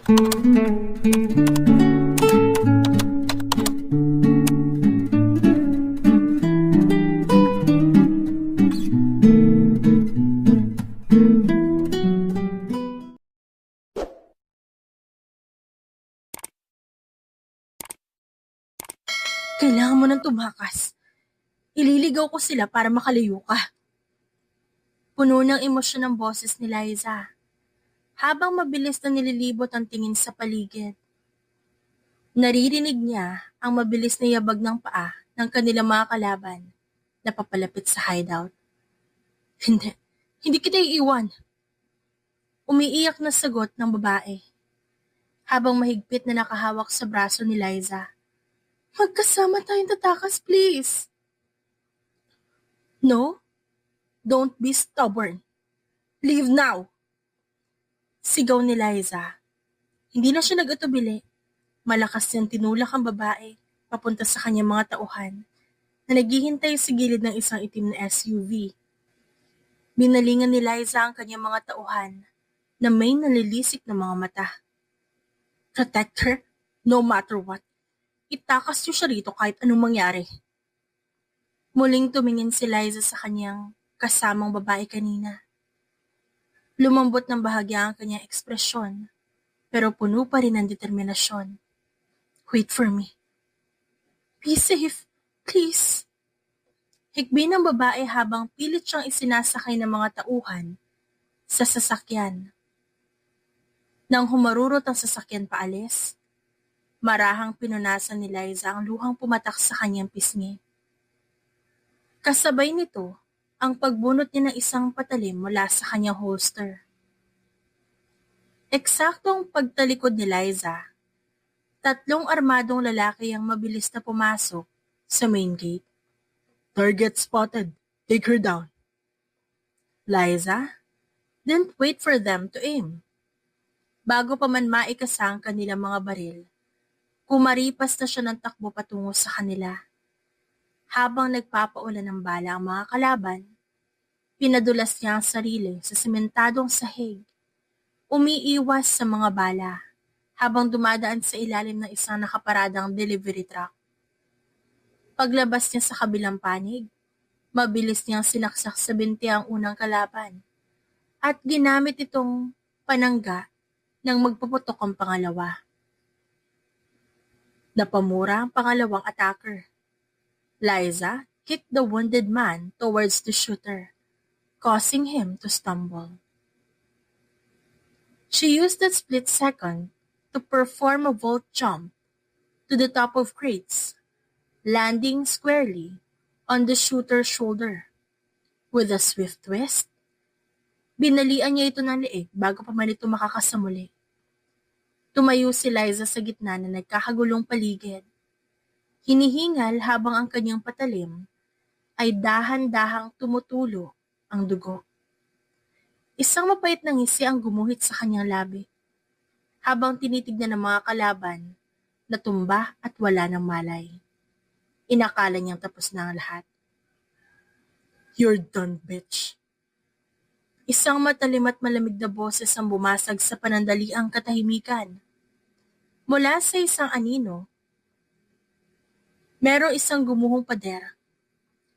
Kailangan mo ng tumakas. Ililigaw ko sila para makalayo ka. Puno ng emosyon ang boses ni Liza, habang mabilis na nililibot ang tingin sa paligid. Naririnig niya ang mabilis na yabag ng paa ng kanilang mga kalaban na papalapit sa hideout. Hindi, hindi kita iiwan. Umiiyak na sagot ng babae, habang mahigpit na nakahawak sa braso ni Liza. Magkasama tayong tatakas, please. No, don't be stubborn. Leave now. Sigaw ni Liza. Hindi na siya nag-atubili. Malakas niyang tinulak ang babae papunta sa kanyang mga tauhan na naghihintay sa gilid ng isang itim na SUV. Binalingan ni Liza ang kanyang mga tauhan na may nalilisik na mga mata. Protect her, no matter what. Itakas niyo siya rito kahit anong mangyari. Muling tumingin si Liza sa kanyang kasamang babae kanina. Lumambot ng bahagya ang kanyang ekspresyon, pero puno pa rin ng determinasyon. Wait for me. Be safe, please. Hikbi ng babae habang pilit siyang isinasakay ng mga tauhan sa sasakyan. Nang humarurot ang sasakyan paalis, marahang pinunasan ni Liza ang luhang pumatak sa kanyang pisngi. Kasabay nito, ang pagbunot niya ng isang patalim mula sa kanyang holster. Eksaktong pagtalikod ni Liza, 3 armadong lalaki ang mabilis na pumasok sa main gate. Target spotted. Take her down. Liza didn't wait for them to aim. Bago pa man maikasa ang kanilang mga baril, kumaripas na siya ng takbo patungo sa kanila. Habang nagpapaulan ng bala ang mga kalaban, pinadulas niya ang sarili sa sementadong sahig, umiiwas sa mga bala habang dumadaan sa ilalim ng isang nakaparadang delivery truck. Paglabas niya sa kabilang panig, mabilis niyang sinaksak sa binti ang unang kalaban at ginamit itong panangga nang magpuputok ang pangalawa. Napamura ang pangalawang attacker. Liza kicked the wounded man towards the shooter, causing him to stumble. She used that split second to perform a vault jump to the top of crates, landing squarely on the shooter's shoulder. With a swift twist, binalian niya ito ng leeg bago pa man ito makakasamuli. Tumayo si Liza sa gitna na nagkakagulong paligid. Hinihingal habang ang kanyang patalim ay dahan-dahang tumutulo ang dugo. Isang mapait na ngisi ang gumuhit sa kanyang labi, habang tinitignan ng mga kalaban na tumba at wala ng malay. Inakala niyang tapos na ang lahat. You're done, bitch. Isang matalim at malamig na boses ang bumasag sa panandaliang katahimikan. Mula sa isang anino, merong isang gumuhong pader.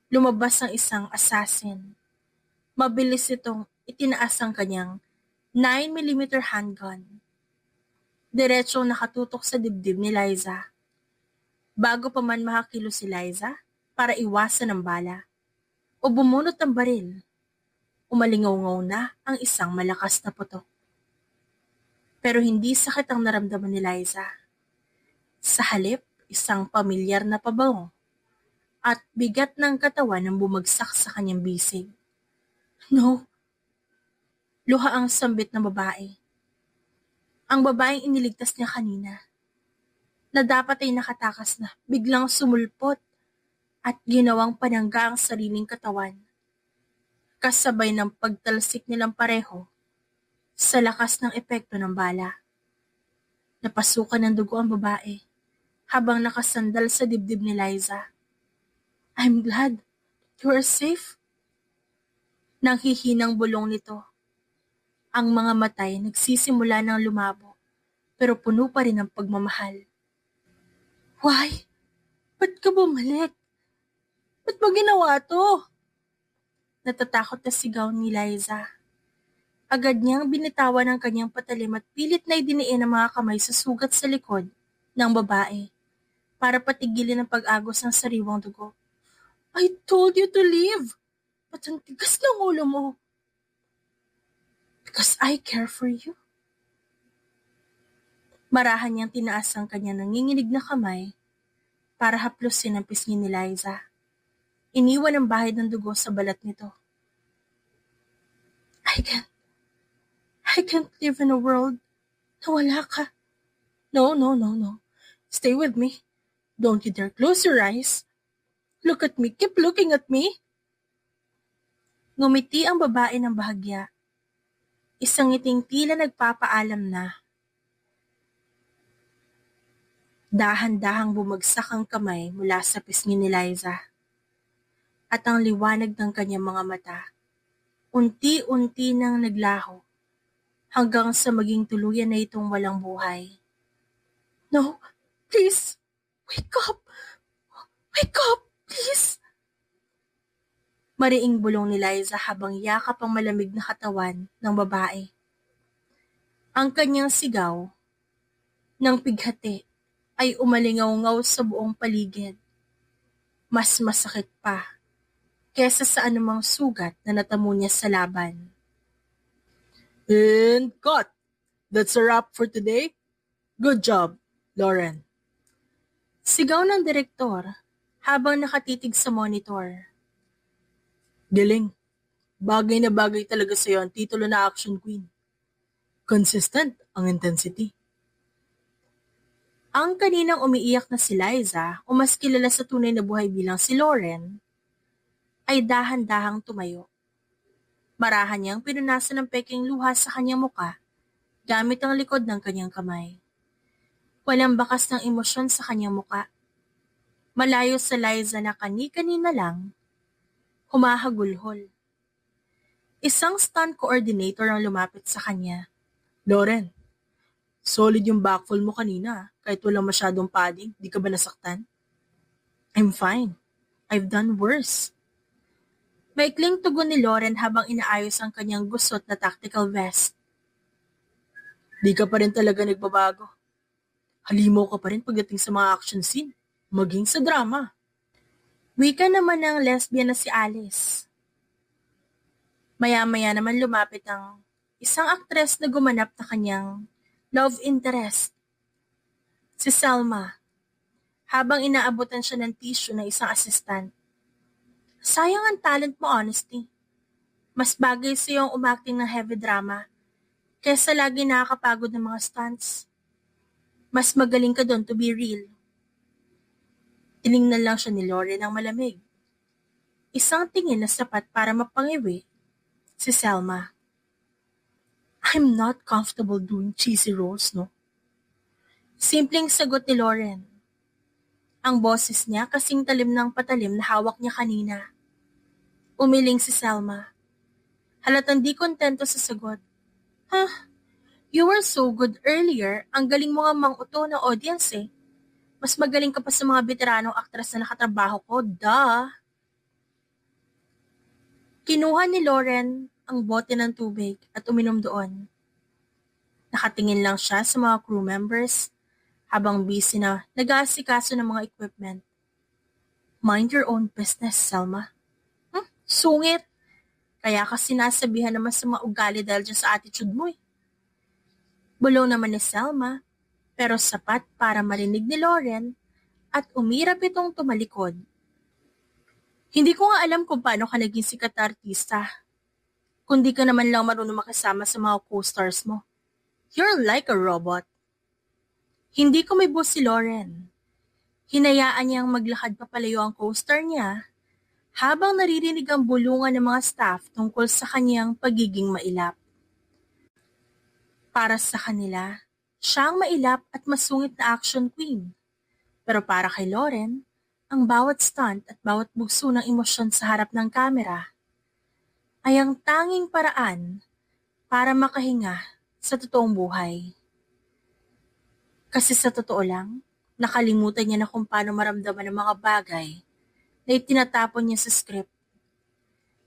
Lumabas ang isang assassin. Mabilis itong itinaas ang kanyang 9mm handgun. Diretsong nakatutok sa dibdib ni Liza. Bago pa man makakilo si Liza para iwasan ang bala o bumunot ng baril, umalingaw-ngaw na ang isang malakas na putok. Pero hindi sakit ang naramdaman ni Liza. Sa halip, isang pamilyar na pabango at bigat ng katawan ang bumagsak sa kanyang bisig. No! Luha ang sambit ng babae. Ang babaeng iniligtas niya kanina, na dapat ay nakatakas na, biglang sumulpot at ginawang panangga ang sariling katawan. Kasabay ng pagtalsik nilang pareho sa lakas ng epekto ng bala. Napasukan ng dugo ang babae habang nakasandal sa dibdib ni Liza. I'm glad you are safe. Nang hihinang bulong nito, ang mga matay nagsisimula ng lumabo pero puno pa rin ng pagmamahal. Why? Ba't ka bumalik? Ba't mo ginawa to? Natatakot na sigaw ni Liza. Agad niyang binitawan ang kanyang patalim at pilit na idiniin ang mga kamay sa sugat sa likod ng babae para patigilin ang pag-agos ng sariwang dugo. I told you to leave! Ba't ang tigas ng ulo mo? Because I care for you. Marahan niyang tinaas ang kanya nanginginig na kamay para haplusin ang pisngi ni Liza. Iniwan ang bahid ng dugo sa balat nito. I can't live in a world na wala ka. No. Stay with me. Don't you dare close your eyes. Look at me. Keep looking at me. Ngumiti ang babae ng bahagya. Isang ngiting tila nagpapaalam na. Dahan-dahang bumagsak ang kamay mula sa pisngi ni Liza. At ang liwanag ng kanyang mga mata, unti-unti nang naglaho hanggang sa maging tuluyan na itong walang buhay. No, please, wake up! Wake up, please! Mariing bulong ni Liza habang yakap ang malamig na katawan ng babae. Ang kanyang sigaw ng pighati ay umalingaw-ngaw sa buong paligid. Mas masakit pa kesa sa anumang sugat na natamo niya sa laban. And cut! That's a wrap for today. Good job, Lauren. Sigaw ng direktor habang nakatitig sa monitor. Galing. Bagay na bagay talaga sa'yo ang titulo na action queen. Consistent ang intensity. Ang kaninang umiiyak na si Liza o mas kilala sa tunay na buhay bilang si Lauren ay dahan-dahang tumayo. Marahan niyang pinunasan ng peking luha sa kanyang muka gamit ang likod ng kanyang kamay. Walang bakas ng emosyon sa kanyang muka. Malayo sa Liza na kani-kanina lang, humahagulhol. Isang stunt coordinator ang lumapit sa kanya. Lauren, solid yung backfall mo kanina. Kahit walang masyadong padding, di ka ba nasaktan? I'm fine. I've done worse. Maikling tugon ni Lauren habang inaayos ang kanyang gusot na tactical vest. Di ka pa rin talaga nagbabago. Halimaw ka pa rin pagdating sa mga action scene, maging sa drama. Wika naman ng lesbian na si Alice. Maya-maya naman lumapit ang isang aktres na gumanap na kanyang love interest, si Selma, habang inaabutan siya ng tissue ng isang assistant. Sayang ang talent mo, honesty. Mas bagay sa iyong umacting ng heavy drama kaysa lagi nakakapagod ng mga stunts. Mas magaling ka doon to be real. Tiningnan lang siya ni Lauren ng malamig. Isang tingin na sapat para mapangiwi si Selma. I'm not comfortable doing cheesy roles, no? Simpleng sagot ni Lauren. Ang boses niya kasing talim ng patalim na hawak niya kanina. Umiling si Selma. Halatang di kontento sa sagot. You were so good earlier. Ang galing mo nga mang-uto ng audience eh. Mas magaling ka pa sa mga veteranong aktres na nakatrabaho ko. Duh! Kinuha ni Lauren ang bote ng tubig at uminom doon. Nakatingin lang siya sa mga crew members habang busy na nag-aasikaso ng mga equipment. Mind your own business, Selma. Sungit. Kaya ka sinasabihan naman sa mga ugali dahil dyan sa attitude mo eh. Bulong naman ni Selma, pero sapat para marinig ni Lauren at umirap itong tumalikod. Hindi ko nga alam kung paano ka naging sikat na artista. Kundi ka naman lang marunong makasama sa mga co-stars mo. You're like a robot. Hindi ko may boss si Lauren. Hinayaan niyang maglakad papalayo ang co-star niya habang naririnig ang bulungan ng mga staff tungkol sa kanyang pagiging mailap. Para sa kanila, siya ang mailap at masungit na action queen. Pero para kay Lauren, ang bawat stunt at bawat bugso ng emosyon sa harap ng kamera ay ang tanging paraan para makahinga sa totoong buhay. Kasi sa totoo lang, nakalimutan niya na kung paano maramdaman ang mga bagay na itinatapon niya sa script.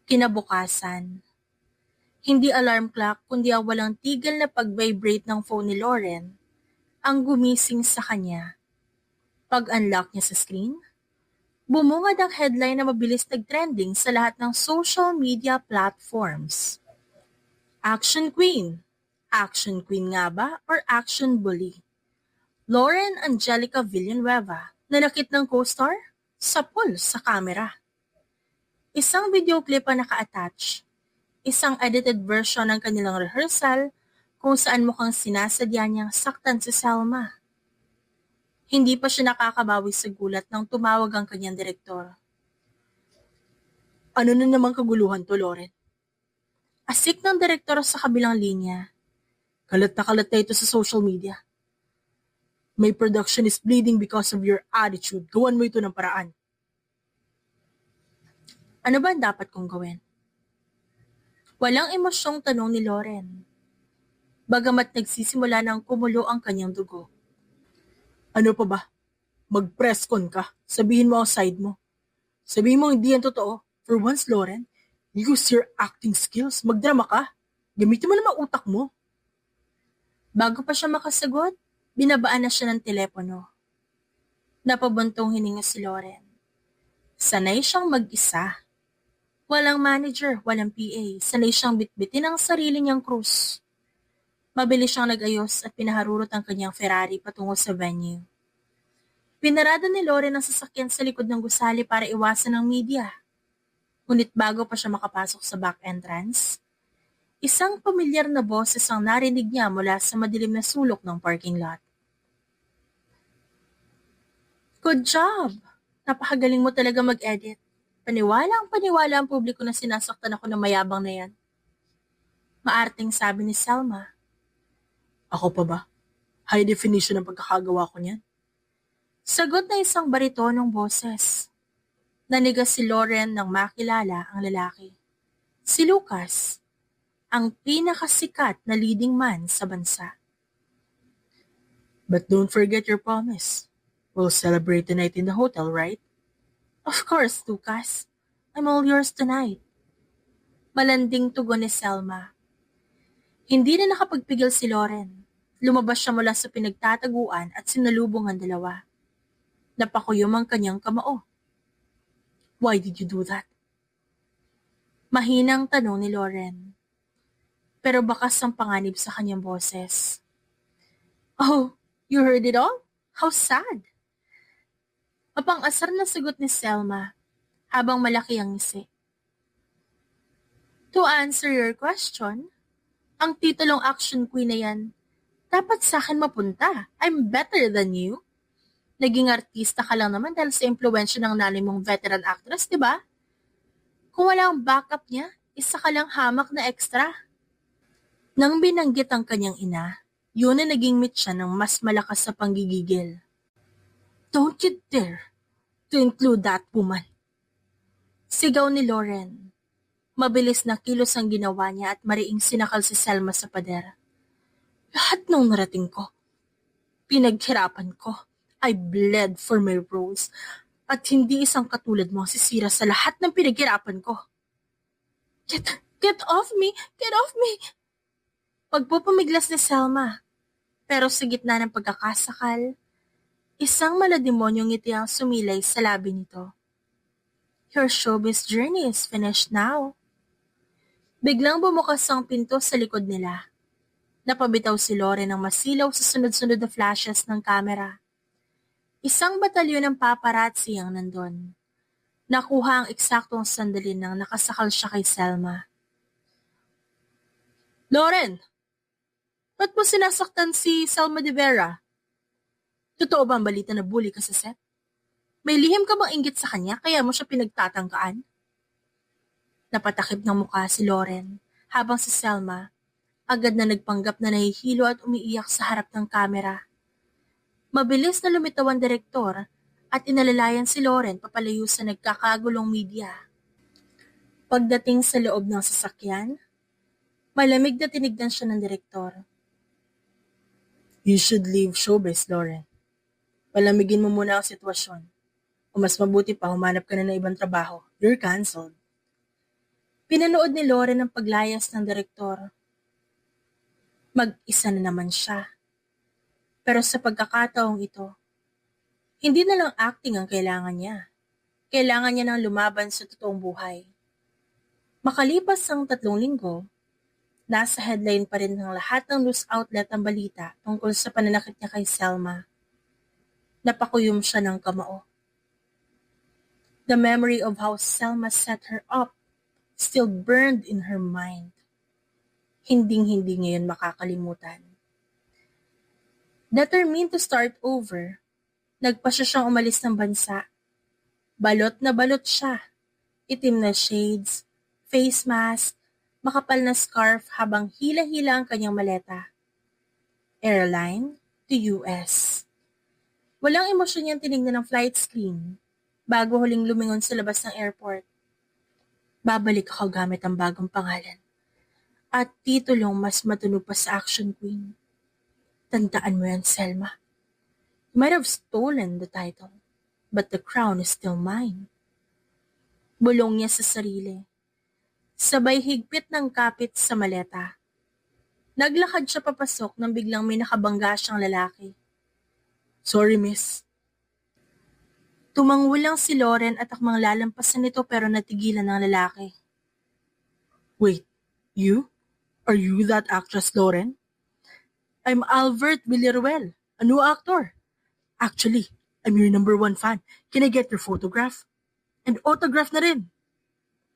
Kinabukasan, hindi alarm clock kundi ang walang tigil na pag-vibrate ng phone ni Lauren ang gumising sa kanya. Pag-unlock niya sa screen, bumungad ang headline na mabilis nag-trending sa lahat ng social media platforms. Action Queen. Action Queen nga ba or Action Bully? Lauren Angelica Villanueva, nanakit ng co-star, sapul sa kamera. Isang video clip ang naka-attach. Isang edited version ng kanilang rehearsal kung saan mukhang sinasadya niyang saktan si Selma. Hindi pa siya nakakabawi sa gulat nang tumawag ang kanyang direktor. Ano na namang kaguluhan to, Lauren? Asik ng direktor sa kabilang linya. Kalat na ito sa social media. My production is bleeding because of your attitude. Gawan mo ito ng paraan. Ano ba ang dapat kong gawin? Walang emosyong tanong ni Lauren. Bagamat nagsisimula ng kumulo ang kanyang dugo. Ano pa ba? Mag-press con ka. Sabihin mo ang side mo. Sabihin mo hindi yan totoo. For once, Lauren, use your acting skills. Magdrama ka. Gamitin mo naman utak mo. Bago pa siya makasagot, binabaan na siya ng telepono. Napabuntong hininga si Lauren. Sanay siyang mag-isa. Walang manager, walang PA. Sanay siyang bitbitin ang sarili niyang krus. Mabilis siyang nag-ayos at pinaharurot ang kanyang Ferrari patungo sa venue. Pinarada ni Lauren ang sasakyan sa likod ng gusali para iwasan ang media. Ngunit bago pa siya makapasok sa back entrance, isang pamilyar na boses ang narinig niya mula sa madilim na sulok ng parking lot. Good job! Napakagaling mo talaga mag-edit. Paniwala ang publiko na sinasaktan ako ng mayabang na yan. Maarting sabi ni Selma. Ako pa ba? High definition ang pagkakagawa ko niyan. Sagot na isang baritonong boses. Nanigas si Lauren nang makilala ang lalaki. Si Lucas, ang pinakasikat na leading man sa bansa. But don't forget your promise. We'll celebrate tonight in the hotel, right? Of course, Lucas. I'm all yours tonight. Malanding tugon ni Selma. Hindi na nakapagpigil si Lauren. Lumabas siya mula sa pinagtataguan at sinalubong ang dalawa. Napakuyom ang kanyang kamao. Why did you do that? Mahinang tanong ni Lauren. Pero bakas ang panganib sa kanyang boses. Oh, you heard it all? How sad! Mapang-asar na sagot ni Selma habang malaki ang ngisi. To answer your question, ang titulong action queen na yan, dapat sa akin mapunta. I'm better than you. Naging artista ka lang naman dahil sa impluwensya ng nanay mong veteran actress, di ba? Kung wala ang backup niya, isa ka lang hamak na extra. Nang binanggit ang kanyang ina, yun na naging mitya ng mas malakas sa panggigigil. Don't you dare to include that woman. Sigaw ni Lauren. Mabilis na kilos ang ginawa niya at mariing sinakal si Selma sa pader. Lahat ng narating ko, pinaghirapan ko. I bled for my rose at hindi isang katulad mo ang sisira sa lahat ng pinaghirapan ko. Get off me! Get off me! Pagpupumiglas ni Selma, pero sa gitna ng pagkakasakal, isang malademonyong ngiti ang sumilay sa labi nito. Your showbiz journey is finished now. Biglang bumukas ang pinto sa likod nila. Napabitaw si Lauren ng masilaw sa sunod-sunod na flashes ng kamera. Isang batalyon ng paparazzi ang nandun. Nakuha ang eksaktong sandali nang nakasakal siya kay Selma. Lauren! Ba't mo sinasaktan si Selma de Vera? Totoo ba ang balita na bully ka sa set? May lihim ka bang inggit sa kanya kaya mo siya pinagtatangkaan? Napatakip ng mukha si Lauren habang si Selma agad na nagpanggap na nahihilo at umiiyak sa harap ng kamera. Mabilis na lumitaw ang direktor at inalalayan si Lauren papalayo sa nagkakagulong media. Pagdating sa loob ng sasakyan, malamig na tinignan siya ng direktor. You should leave showbiz, Lauren. Palamigin mo muna ang sitwasyon. O mas mabuti pa, humanap ka na ng ibang trabaho. You're cancelled. Pinanood ni Lauren ang paglayas ng direktor. Mag-isa na naman siya. Pero sa pagkakataong ito, hindi na lang acting ang kailangan niya. Kailangan niya ng lumaban sa totoong buhay. Makalipas ang 3 linggo, nasa headline pa rin ng lahat ng news outlet ang balita tungkol sa pananakit niya kay Selma. Napakuyom siya ng kamao. The memory of how Selma set her up still burned in her mind. Hinding-hindi ngayon makakalimutan. Determined to start over, nagpasya siyang umalis ng bansa. Balot na balot siya. Itim na shades, face mask, makapal na scarf habang hila-hila ang kanyang maleta. Airline to US. Walang emosyon niyang tinignan ng flight screen bago huling lumingon sa labas ng airport. Babalik ako gamit ang bagong pangalan. At titulong mas matunog pa sa Action Queen. Tandaan mo yan, Selma. You might have stolen the title, but the crown is still mine. Bulong niya sa sarili. Sabay higpit ng kapit sa maleta. Naglakad siya papasok nang biglang may nakabangga siyang lalaki. Sorry, miss. Tumango lang si Lauren at akmang lalampasan nito pero natigilan ng lalaki. Wait, you? Are you that actress, Lauren? I'm Albert Villaruel, a new actor. Actually, I'm your #1 fan. Can I get your photograph? And autograph na rin.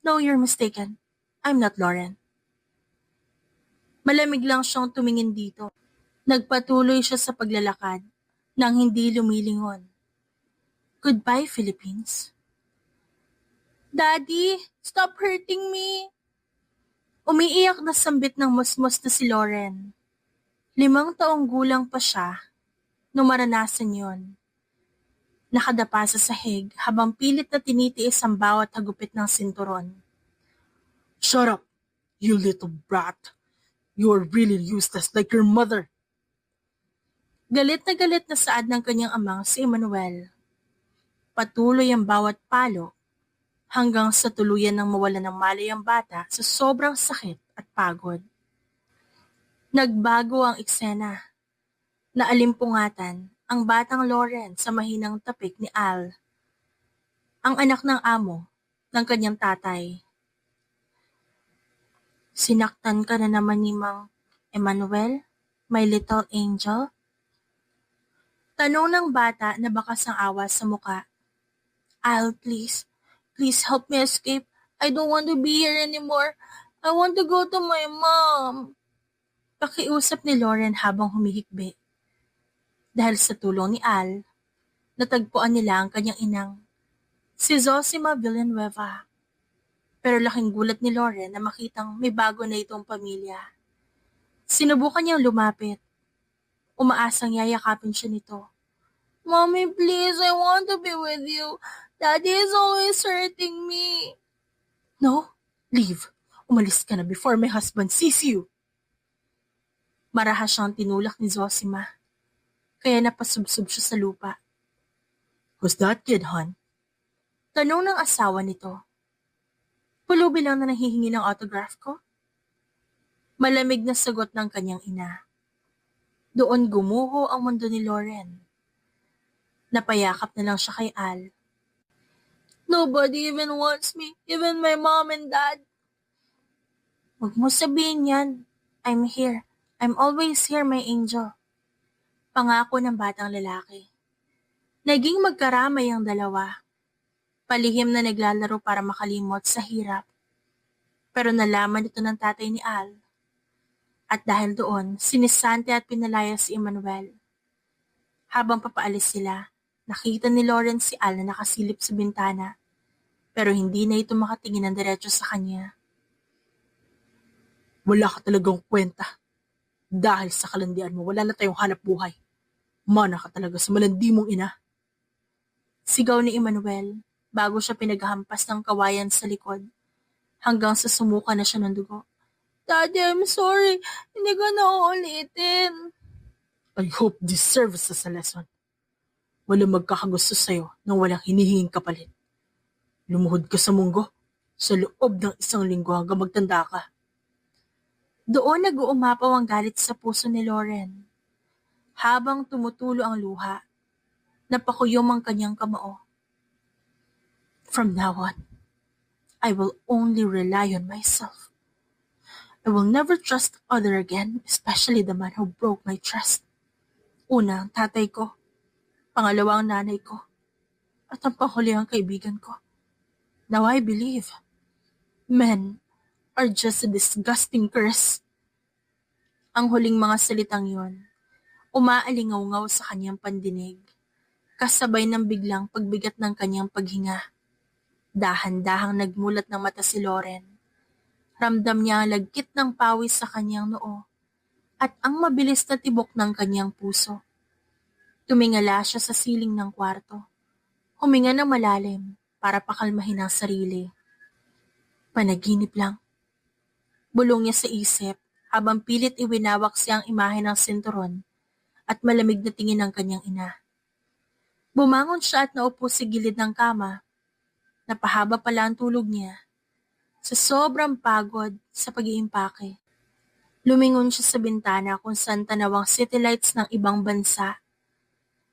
No, you're mistaken. I'm not Lauren. Malamig lang siyang tumingin dito. Nagpatuloy siya sa paglalakad nang hindi lumilingon. Goodbye, Philippines. Daddy, stop hurting me. Umiiyak na sambit ng musmos na si Lauren. 5 taong gulang pa siya nung maranasan yon. Nakadapa sa sahig habang pilit na tinitiis ang bawat hagupit ng sinturon. Shut up, you little brat. You're really useless like your mother. Galit na saad ng kanyang amang si Emmanuel. Patuloy ang bawat palo hanggang sa tuluyan ng mawala ng malay ang bata sa sobrang sakit at pagod. Nagbago ang eksena. Naalimpungatan ang batang Lauren sa mahinang tapik ni Al, ang anak ng amo ng kanyang tatay. Sinaktan ka na naman ni Mang Emmanuel, my little angel? Tanong ng bata na bakas ang awa sa muka. Al, please help me escape. I don't want to be here anymore. I want to go to my mom. Pakiusap ni Lauren habang humihikbi. Dahil sa tulong ni Al, natagpuan nila ang kanyang inang, si Zosima Villanueva. Pero laking gulat ni Lauren na makitang may bago na itong pamilya. Sinubukan niyang lumapit. Umaasang yayakapin siya nito. Mommy, please, I want to be with you. Daddy is always hurting me. No, leave. Umalis ka na before my husband sees you. Marahas siyang tinulak ni Zosima. Kaya napasubsob siya sa lupa. Who's that kid, hon? Tanong ng asawa nito. Pulubi lang na nanghihingi ng autograph ko? Malamig na sagot ng kanyang ina. Doon gumuho ang mundo ni Lauren. Napayakap na lang siya kay Al. Nobody even wants me, even my mom and dad. Huwag mo sabihin yan. I'm here. I'm always here, my angel. Pangako ng batang lalaki. Naging magkaramay ang dalawa. Palihim na naglalaro para makalimot sa hirap. Pero nalaman ito ng tatay ni Al. At dahil doon, sinisante at pinalaya si Emmanuel. Habang papaalis sila, nakita ni Lauren si Al na nakasilip sa bintana. Pero hindi na ito makatingin ng diretso sa kanya. Wala ka talagang kwenta. Dahil sa kalandian mo, wala na tayong hanap buhay. Mana ka talaga sa malandi mong ina. Sigaw ni Emmanuel bago siya pinaghampas ng kawayan sa likod hanggang sa sumuka na siya ng dugo. Daddy, I'm sorry. Hindi ko na uulitin. I hope this serves as a lesson. Walang magkakagusto sa'yo nang walang hinihinging kapalit. Lumuhod ka sa munggo sa loob ng 1 linggo hanggang magtanda ka. Doon nag-uumapaw ang galit sa puso ni Lauren. Habang tumutulo ang luha, napakuyom ang kanyang kamao. From now on, I will only rely on myself. I will never trust other again, especially the man who broke my trust. Una, ang tatay ko. Pangalawa, ang nanay ko. At ang panghuli ang kaibigan ko. Now I believe. Men are just a disgusting curse. Ang huling mga salitang yon, umaalingaw-ngaw sa kanyang pandinig, kasabay ng biglang pagbigat ng kanyang paghinga. Dahan-dahang nagmulat ng mata si Lauren. Ramdam niya ang lagkit ng pawis sa kanyang noo at ang mabilis na tibok ng kanyang puso. Tumingala siya sa siling ng kwarto. Huminga ng malalim para pakalmahin ang sarili. Panaginip lang. Bulong niya sa isip habang pilit iwinawak siya ang imahe ng sinturon at malamig na tingin ng kanyang ina. Bumangon siya at naupo sa gilid ng kama. Napahaba pala ang tulog niya. Sa sobrang pagod sa pag-iimpake. Lumingon siya sa bintana kung saan tanawang city lights ng ibang bansa.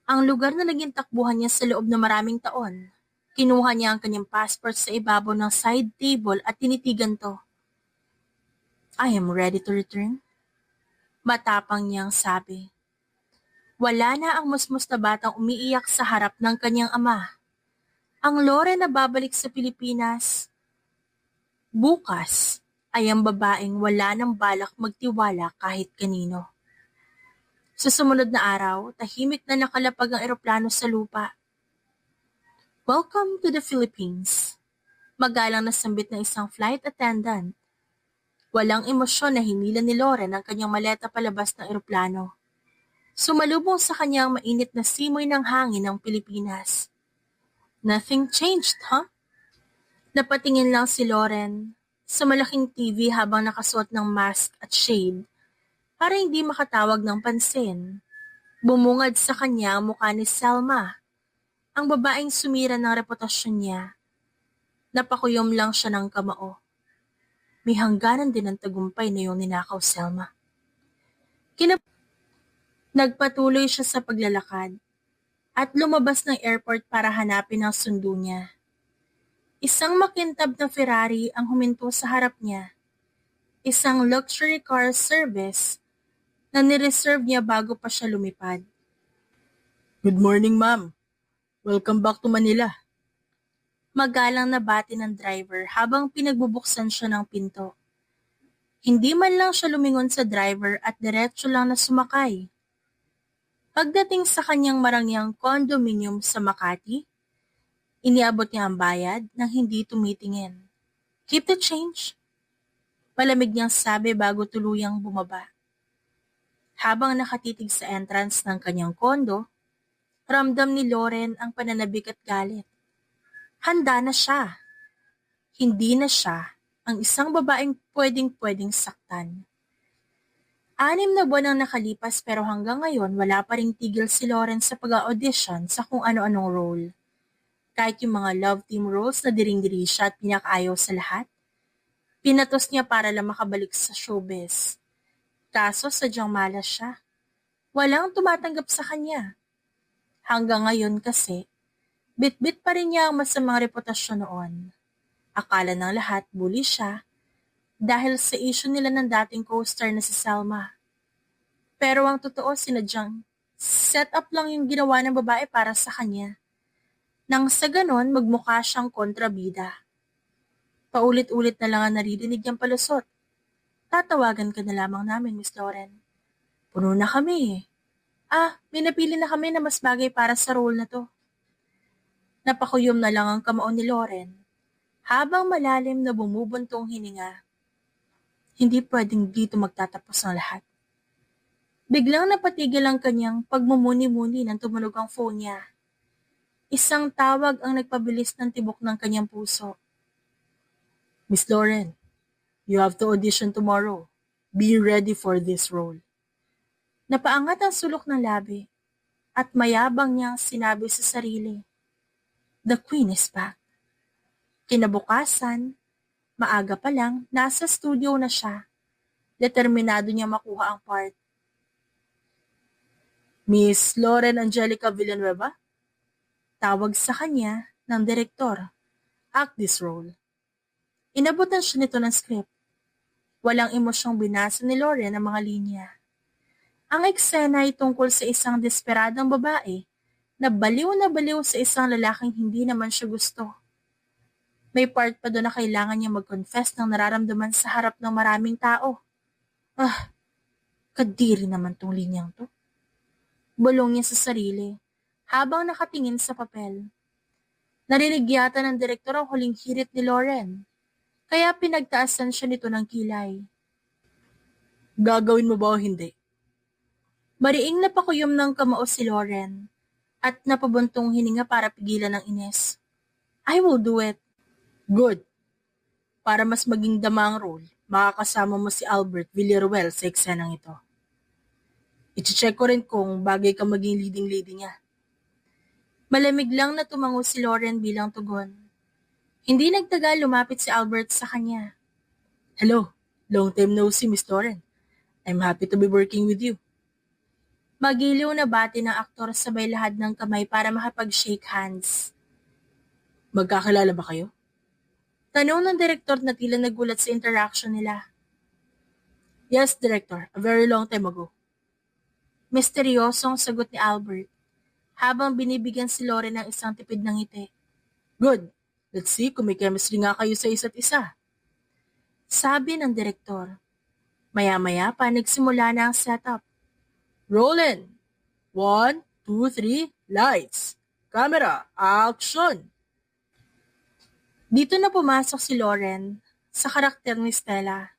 Ang lugar na naging takbuhan niya sa loob ng maraming taon. Kinuha niya ang kanyang passport sa ibabaw ng side table at tinitigan to. I am ready to return. Matapang niyang sabi. Wala na ang musmus na batang umiiyak sa harap ng kanyang ama. Ang Lauren na babalik sa Pilipinas. Bukas ay ang babaeng wala ng balak magtiwala kahit kanino. Sa sumunod na araw, tahimik na nakalapag ang eroplano sa lupa. Welcome to the Philippines. Magalang na sambit ng isang flight attendant. Walang emosyon na hinila ni Lauren ang kanyang maleta palabas ng eroplano. Sumalubong sa kanyang mainit na simoy ng hangin ng Pilipinas. Nothing changed, huh? Napatingin lang si Lauren sa malaking TV habang nakasuot ng mask at shade para hindi makatawag ng pansin. Bumungad sa kanya ang mukha ni Selma, ang babaeng sumira ng reputasyon niya. Napakuyom lang siya ng kamao. May hangganan din ang tagumpay na iyong ninakaw, Selma. Nagpatuloy siya sa paglalakad at lumabas ng airport para hanapin ang sundo niya. Isang makintab na Ferrari ang huminto sa harap niya. Isang luxury car service na nireserve niya bago pa siya lumipad. Good morning, ma'am. Welcome back to Manila. Magalang na bati ng driver habang pinagbubuksan siya ng pinto. Hindi man lang siya lumingon sa driver at diretso lang na sumakay. Pagdating sa kanyang marangyang condominium sa Makati, iniabot niya ang bayad nang hindi tumitingin. Keep the change. Palamig niyang sabi bago tuluyang bumaba. Habang nakatitig sa entrance ng kanyang kondo, ramdam ni Lauren ang pananabik at galit. Handa na siya. Hindi na siya ang isang babaeng pwedeng-pwedeng saktan. 6 na buwan ang nakalipas pero hanggang ngayon wala pa ring tigil si Lauren sa pag-audition sa kung ano-anong role. Kahit yung mga love team roles na diring-diri siya at pinakaayaw sa lahat, pinatos niya para lang makabalik sa showbiz. Kaso sadyang malas siya. Walang tumatanggap sa kanya. Hanggang ngayon kasi, bit-bit pa rin niya ang masamang reputasyon noon. Akala ng lahat bully siya dahil sa issue nila ng dating co-star na si Selma. Pero ang totoo sinadyang set up lang yung ginawa ng babae para sa kanya. Nang sa ganon magmukha siyang kontrabida. Paulit-ulit na lang ang naririnig niyang palusot. Tatawagan ka na lamang namin, Miss Lauren. Puno na kami. May napili na kami na mas bagay para sa role na to. Napakuyom na lang ang kamao ni Lauren. Habang malalim na bumubuntong hininga. Hindi pwedeng dito magtatapos ang lahat. Biglang napatigil ang kanyang pagmumuni-muni nang tumunog ang phone niya. Isang tawag ang nagpabilis ng tibok ng kanyang puso. Miss Lauren, you have to audition tomorrow. Be ready for this role. Napaangat ang sulok ng labi at mayabang niyang sinabi sa sarili, "The Queen is back." Kinabukasan, maaga pa lang, nasa studio na siya. Determinado niya makuha ang part. Miss Lauren Angelica Villanueva, Tawag sa kanya ng direktor. act this role. Inabutan siya nito ng script. Walang emosyong binasa ni Lauren ang mga linya. Ang eksena ay tungkol sa isang desperadong babae na baliw sa isang lalaking hindi naman siya gusto. May part pa doon na kailangan niya mag-confess ng nararamdaman sa harap ng maraming tao. Kadiri naman tong linyang to. Bulong niya sa sarili habang nakatingin sa papel. Narinig yata ng direktor ang huling hirit ni Lauren, kaya pinagtaasan siya nito ng kilay. Gagawin mo ba o hindi? Mariing napakuyom ng kamao si Lauren at napabuntong hininga para pigilan ng ines. I will do it. Good. Para mas maging dama ang role, makakasama mo si Albert Villaruel sa eksenang ito. I-check ko rin kung bagay ka maging leading lady niya. Malamig lang na tumango si Lauren bilang tugon. Hindi nagtagal lumapit si Albert sa kanya. Hello, long time no see, Miss Lauren. I'm happy to be working with you. Magiliw na bati ng aktor sabay lahad ng kamay para makapag-shake hands. Magkakilala ba kayo? Tanong ng direktor na tila nagulat sa interaction nila. Yes, Director. A very long time ago. Misteryosong sagot ni Albert habang binibigyan si Lauren ng isang tipid ng ngiti. Good. Let's see kung may chemistry nga kayo sa isa't isa. Sabi ng direktor. Maya-maya pa nagsimula na ang setup. Rollin! 1, 2, 3, lights! Camera, action! Dito na pumasok si Lauren sa karakter ni Stella.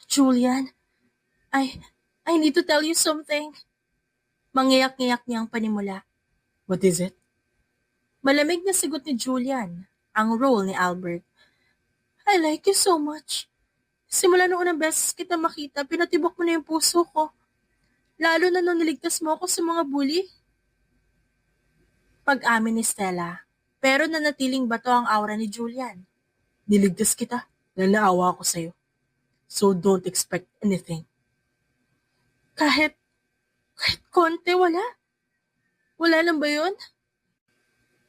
Julian, I need to tell you something. Mangiyak-ngiyak niyang panimula. What is it? Malamig na sagot ni Julian, ang role ni Albert. I like you so much. Simula noong unang beses kita makita, pinatibok mo na yung puso ko. Lalo na nung niligtas mo ako sa mga bully. Pag-amin ni Stella, pero nanatiling bato ang aura ni Julian. Niligtas kita dahil naawa ako sa'yo. So don't expect anything. Kahit konti, wala? Wala lang ba yun?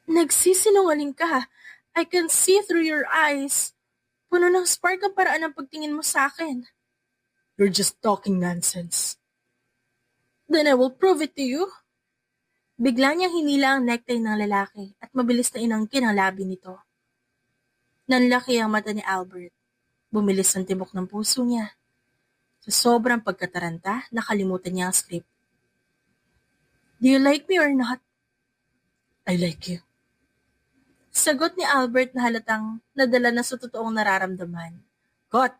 Nagsisinungaling ka. I can see through your eyes. Puno ng spark ang paraan ng pagtingin mo sa akin. You're just talking nonsense. Then I will prove it to you. Bigla niyang hinila ang necktie ng lalaki at mabilis na inangkin ang labi nito. Nanlaki ang mata ni Albert. Bumilis ang tibok ng puso niya. Sa sobrang pagkataranta, nakalimutan niya ang script. Do you like me or not? I like you. Sagot ni Albert na halatang nadala na sa totoong nararamdaman. Cut!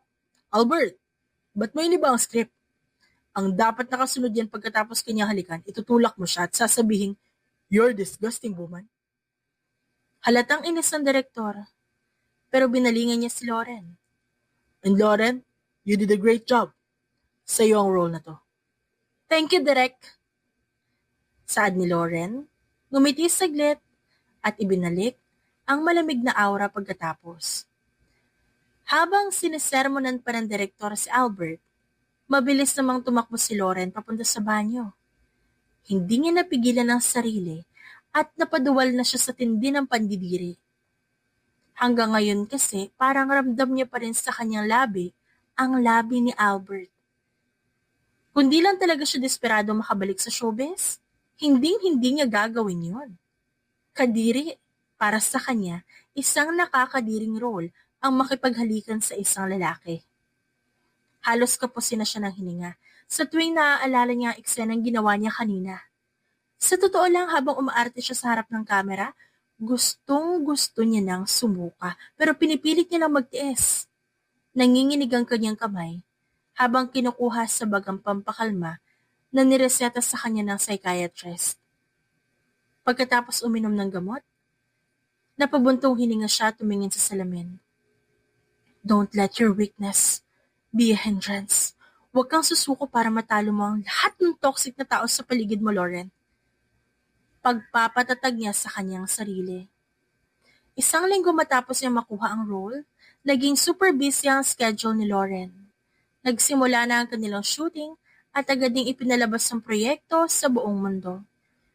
Albert! Ba't mo iniba ang script? Ang dapat nakasunod yan pagkatapos kanya halikan, itutulak mo siya at sasabihin, "You're disgusting, woman." Halatang inis ng direktor, pero binalingan niya si Lauren. And Lauren, you did a great job. Sa'yo ang role na to. Thank you, Direk. Saad ni Lauren, ngumiti saglit at ibinalik ang malamig na aura pagkatapos. Habang sinisermonan pa ng direktor si Albert, mabilis namang tumakbo si Lauren papunta sa banyo. Hindi niya napigilan ang sarili at napaduwal na siya sa tindi ng pandidiri. Hanggang ngayon kasi parang ramdam niya pa rin sa kanyang labi ang labi ni Albert. Kundi lang talaga siya desperado makabalik sa showbiz, hindi niya gagawin yon. Kadiri, para sa kanya, isang nakakadiring role ang makipaghalikan sa isang lalaki. Halos kapusin na siya ng hininga sa tuwing naaalala niya ang eksenang ginawa niya kanina. Sa totoo lang, habang umaarte siya sa harap ng kamera, gustong-gusto niya nang sumuka pero pinipilit niya lang magtiis. Nanginginig ang kanyang kamay habang kinukuha sa bagang pampakalma na nireseta sa kanya ng psychiatrist. Pagkatapos uminom ng gamot, napabuntong hininga siya at tumingin sa salamin. Don't let your weakness be a hindrance. Huwag kang susuko para matalo mo ang lahat ng toxic na tao sa paligid mo, Lauren. Pagpapatatag niya sa kanyang sarili. Isang linggo matapos niya makuha ang role, naging super busy ang schedule ni Lauren. Nagsimula na ang kanilang shooting at agad ding ipinalabas ang proyekto sa buong mundo.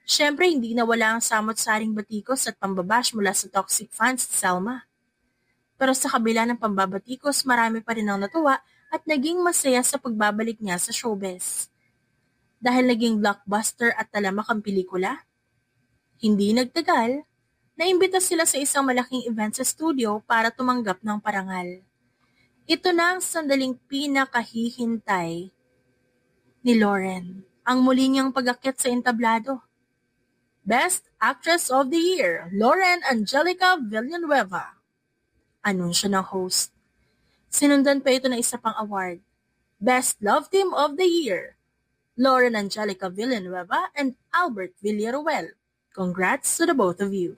Siyempre, hindi nawala ang samot-saring batikos at pambabash mula sa toxic fans ni Selma. Pero sa kabila ng pambabatikos, marami pa rin ang natuwa at naging masaya sa pagbabalik niya sa showbiz. Dahil naging blockbuster at talamak ang pelikula, hindi nagtagal, naimbita sila sa isang malaking event sa studio para tumanggap ng parangal. Ito na ang sandaling pinakahihintay ni Lauren, ang muli niyang pag-akyat sa entablado. Best Actress of the Year, Lauren Angelica Villanueva. Anunsyo ng host. Sinundan pa ito ng isa pang award. Best Love Team of the Year, Lauren Angelica Villanueva and Albert Villaruel. Congrats to the both of you.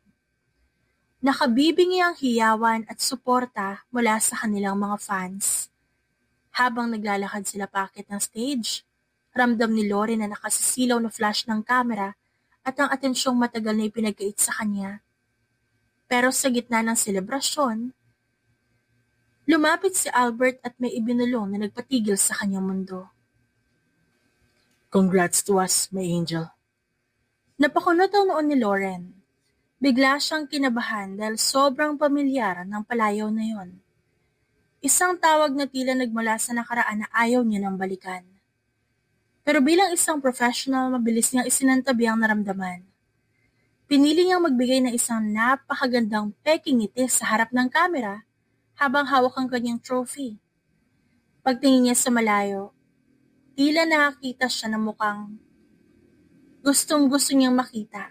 Nakabibingi ang hiyawan at suporta mula sa kanilang mga fans. Habang naglalakad sila paakit ng stage, ramdam ni Lauren na nakasisilaw na flash ng kamera at ang atensyong matagal na ipinagkait sa kanya. Pero sa gitna ng selebrasyon, lumapit si Albert at may ibinulong na nagpatigil sa kanyang mundo. Congrats to us, my angel. Napakunot ang noon ni Lauren. Bigla siyang kinabahan dahil sobrang pamilyar ng palayaw na yon. Isang tawag na tila nagmula sa nakaraan na ayaw niya nang balikan. Pero bilang isang professional, mabilis niyang isinantabi ang naramdaman. Pinili niyang magbigay ng isang napakagandang peking ngiti sa harap ng kamera habang hawak ang kanyang trophy. Pagtingin niya sa malayo, tila nakakita siya ng mukhang gustong-gusto niyang makita.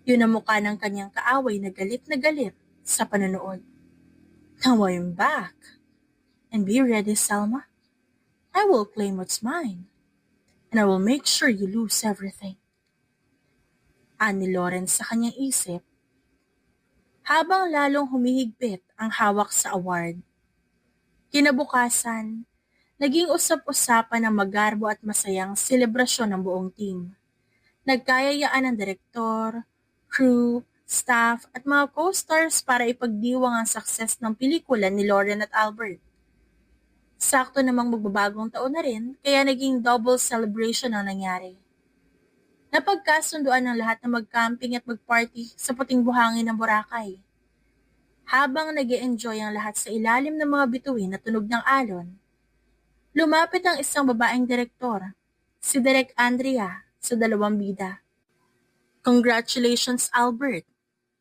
Yun ang mukha ng kanyang kaaway na galit sa panonood. Now I'm back. And be ready, Selma. I will claim what's mine. And I will make sure you lose everything. Ani Lauren sa kanyang isip, habang lalong humihigpit ang hawak sa award. Kinabukasan, naging usap-usapan ng magarbo at masayang selebrasyon ng buong team. Nagkayayaan ng direktor, crew, staff at mga co-stars para ipagdiwang ang success ng pelikula ni Lauren at Albert. Sakto namang magbabagong taon na rin, kaya naging double celebration ang nangyari. Napagkasunduan ng lahat na mag-camping at mag-party sa puting buhangin ng Boracay. Habang nag-e-enjoy ang lahat sa ilalim ng mga bituin na tunog ng alon, lumapit ang isang babaeng direktor, si Direk Andrea, sa dalawang bida. Congratulations, Albert.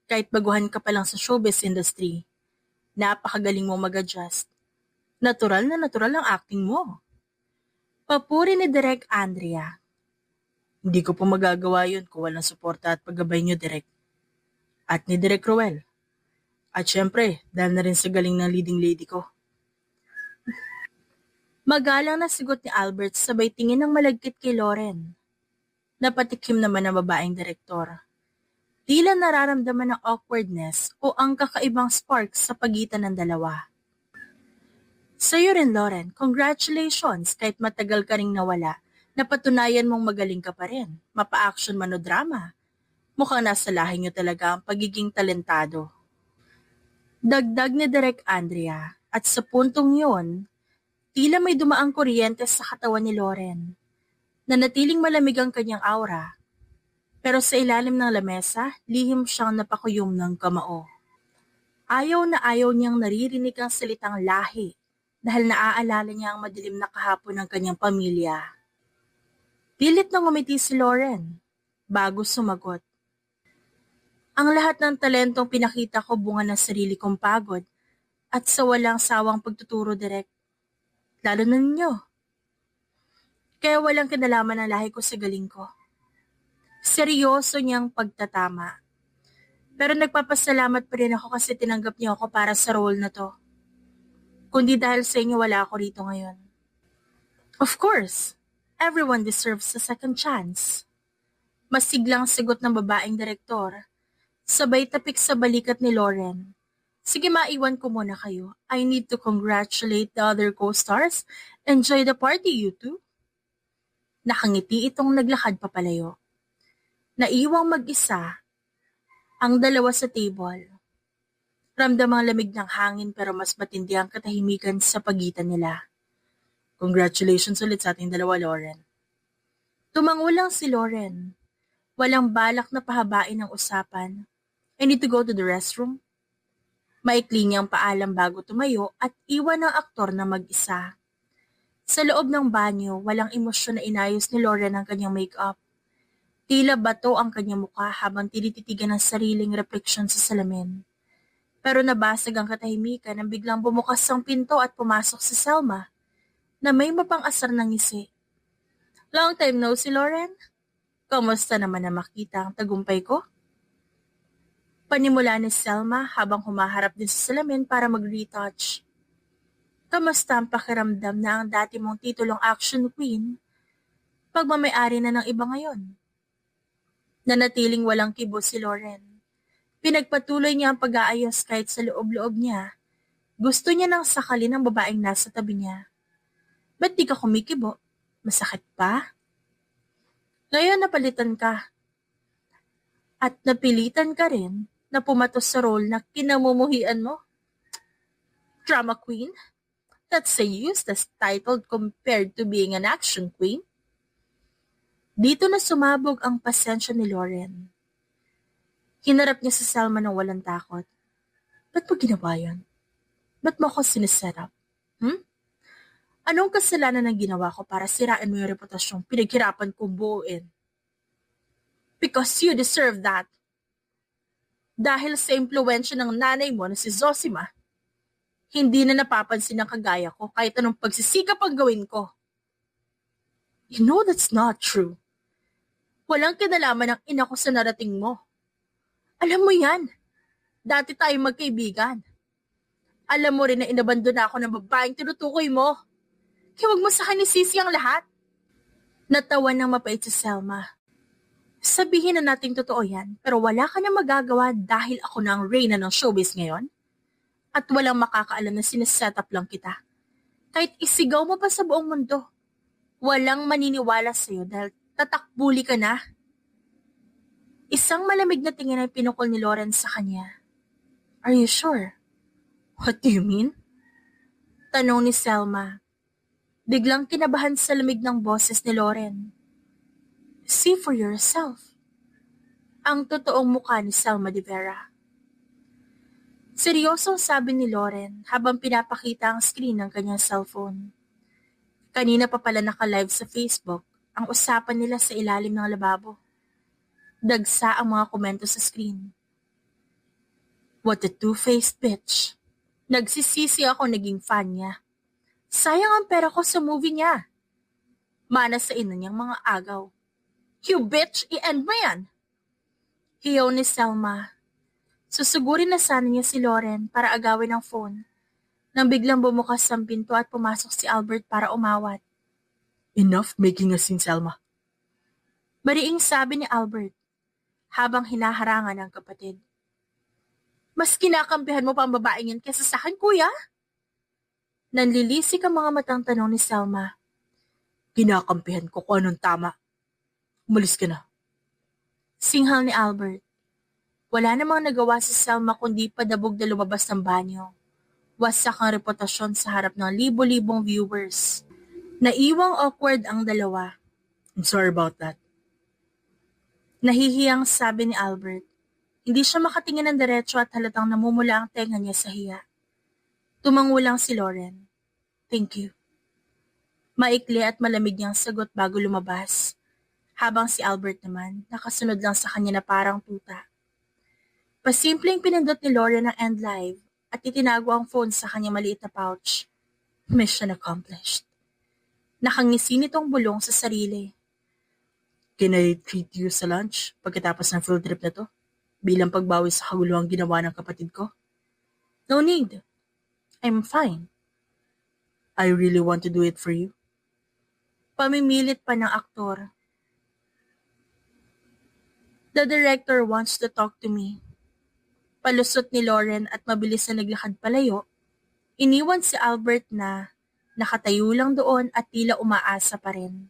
Kahit baguhan ka pa lang sa showbiz industry, napakagaling mo mag-adjust. Natural na natural ang acting mo. Papuri ni Direk Andrea. Hindi ko po magagawa yun kung walang suporta at paggabay niyo, Direk. At ni Direk Roel. At syempre, dahil na rin sa galing ng leading lady ko. Magalang na sigot ni Albert sabay tingin ng malagkit kay Lauren. Napatikim naman ang babaeng direktor. Tila nararamdaman ng awkwardness o ang kakaibang sparks sa pagitan ng dalawa. Sa'yo rin, Lauren, congratulations kahit matagal ka ring nawala. Napatunayan mong magaling ka pa rin, mapa-action man o drama. Mukhang nasa lahi niyo talaga ang pagiging talentado. Dagdag ni Direk Andrea at sa puntong yon, tila may dumaang kuryente sa katawan ni Lauren. Nanatiling malamig ang kanyang aura. Pero sa ilalim ng lamesa, lihim siyang napakuyom ng kamao. Ayaw na ayaw niyang naririnig ang salitang lahi dahil naaalala niya ang madilim na kahapon ng kanyang pamilya. Pilit nang ngumiti si Lauren bago sumagot. Ang lahat ng talentong pinakita ko bunga ng sarili kong pagod at sa walang sawang pagtuturo, Direk. Lalo na ninyo. Kaya walang kinalaman ang lahi ko sa galing ko. Seryoso niyang pagtatama. Pero nagpapasalamat pa rin ako kasi tinanggap niyo ako para sa role na to. Kundi dahil sa inyo wala ako rito ngayon. Of course, everyone deserves a second chance. Masiglang sigot ng babaeng direktor, sabay tapik sa balikat ni Lauren. Sige, maiwan ko muna kayo. I need to congratulate the other co-stars. Enjoy the party, you two. Nakangiti itong naglakad papalayo. Naiwang mag-isa ang dalawa sa table. Ramdam ang lamig ng hangin pero mas matindi ang katahimikan sa pagitan nila. Congratulations ulit sa ating dalawa, Lauren. Tumango lang si Lauren. Walang balak na pahabain ang usapan. I need to go to the restroom. Maikli niyang paalam bago tumayo at iwan ang aktor na mag-isa. Sa loob ng banyo, walang emosyon na inayos ni Lauren ang kanyang make-up. Tila bato ang kanyang mukha habang tinititigan ang sariling refleksyon sa salamin. Pero nabasag ang katahimikan nang biglang bumukas ang pinto at pumasok si Selma na may mapang-asar ng ngisi. Long time no see, Lauren. Kamusta naman na makita ang tagumpay ko? Panimula ni Selma habang humaharap din sa salamin para mag-retouch. Kamusta ang pakiramdam na ang dati mong titulong action queen, pagmamayari na ng iba ngayon? Nanatiling walang kibo si Lauren. Pinagpatuloy niya ang pag-aayos kahit sa loob-loob niya. Gusto niya nang sakalin ang babaeng nasa tabi niya. Ba't di ka kumikibo? Masakit pa? Ngayon napalitan ka. At napilitan ka rin na pumatos sa role na kinamumuhian mo. Drama queen? That's a useless title compared to being an action queen. Dito na sumabog ang pasensya ni Lauren. Hinarap niya sa Selma ng walang takot. Ba't mo ginawa yun? Ba't mo ako siniset up? Anong kasalanan ang ginawa ko para sirain mo yung reputasyong pinaghirapan kong buuin? Because you deserve that. Dahil sa impluwensya ng nanay mo na si Zosima, hindi na napapansin ng kagaya ko kahit anong pagsisikap ang gawin ko. You know that's not true. Walang kinalaman ang ina ko sa narating mo. Alam mo yan. Dati tayo magkaibigan. Alam mo rin na inabandona ako ng babaeng tinutukoy mo. Kaya wag mo sa akin isisi ang lahat. Natawa ng mapait si Selma. Sabihin na nating totoo yan, pero wala ka na magagawa dahil ako na ang reyna ng showbiz ngayon. At walang makakaalam na sineset up lang kita. Kahit isigaw mo pa sa buong mundo, walang maniniwala sa'yo dahil tatakbuli ka na. Isang malamig na tingin ay pinukol ni Lauren sa kanya. Are you sure? What do you mean? Tanong ni Selma. Biglang kinabahan sa lamig ng boses ni Lauren. See for yourself. Ang totoong mukha ni Selma de Vera. Seryosong sabi ni Lauren habang pinapakita ang screen ng kanyang cellphone. Kanina pa pala naka-live sa Facebook ang usapan nila sa ilalim ng lababo. Dagsa ang mga komento sa screen. What a two-faced bitch. Nagsisisi ako naging fan niya. Sayang ang pera ko sa movie niya. Mana sa ina niyang mga agaw. You bitch, i-end mo yan. Hiyaw ni Selma. Susugurin na sana niya si Lauren para agawin ang phone. Nang biglang bumukas ang pinto at pumasok si Albert para umawat. Enough making a scene, Selma. Bariing sabi ni Albert habang hinaharangan ang kapatid. Mas kinakampihan mo pa ang babaeng yan kesa sa akin, kuya? Nanlilisik ang mga matang tanong ni Selma. Kinakampihan ko kung anong tama. Umalis ka na. Singhal ni Albert. Wala namang nagawa si Selma kundi padabog na lumabas ng banyo. Wasak ang reputasyon sa harap ng libo-libong viewers. Naiwang awkward ang dalawa. I'm sorry about that. Nahihiyang sabi ni Albert. Hindi siya makatingin ng diretso at halatang namumula ang tenga niya sa hiya. Tumango lang si Lauren. Thank you. Maikli at malamig niyang sagot bago lumabas. Habang si Albert naman, nakasunod lang sa kanya na parang tuta. Pasimpleng pinindot ni Lauren ang end live at itinago ang phone sa kanyang maliit na pouch. Mission accomplished. Nakangisi nitong bulong sa sarili. Can I treat you sa lunch pagkatapos ng field trip na to? Bilang pagbawi sa kaguluhang ginawa ng kapatid ko? No need. I'm fine. I really want to do it for you. Pamimilit pa ng aktor. The director wants to talk to me. Palusot ni Lauren at mabilis na naglakad palayo, iniwan si Albert na nakatayo lang doon at tila umaasa pa rin.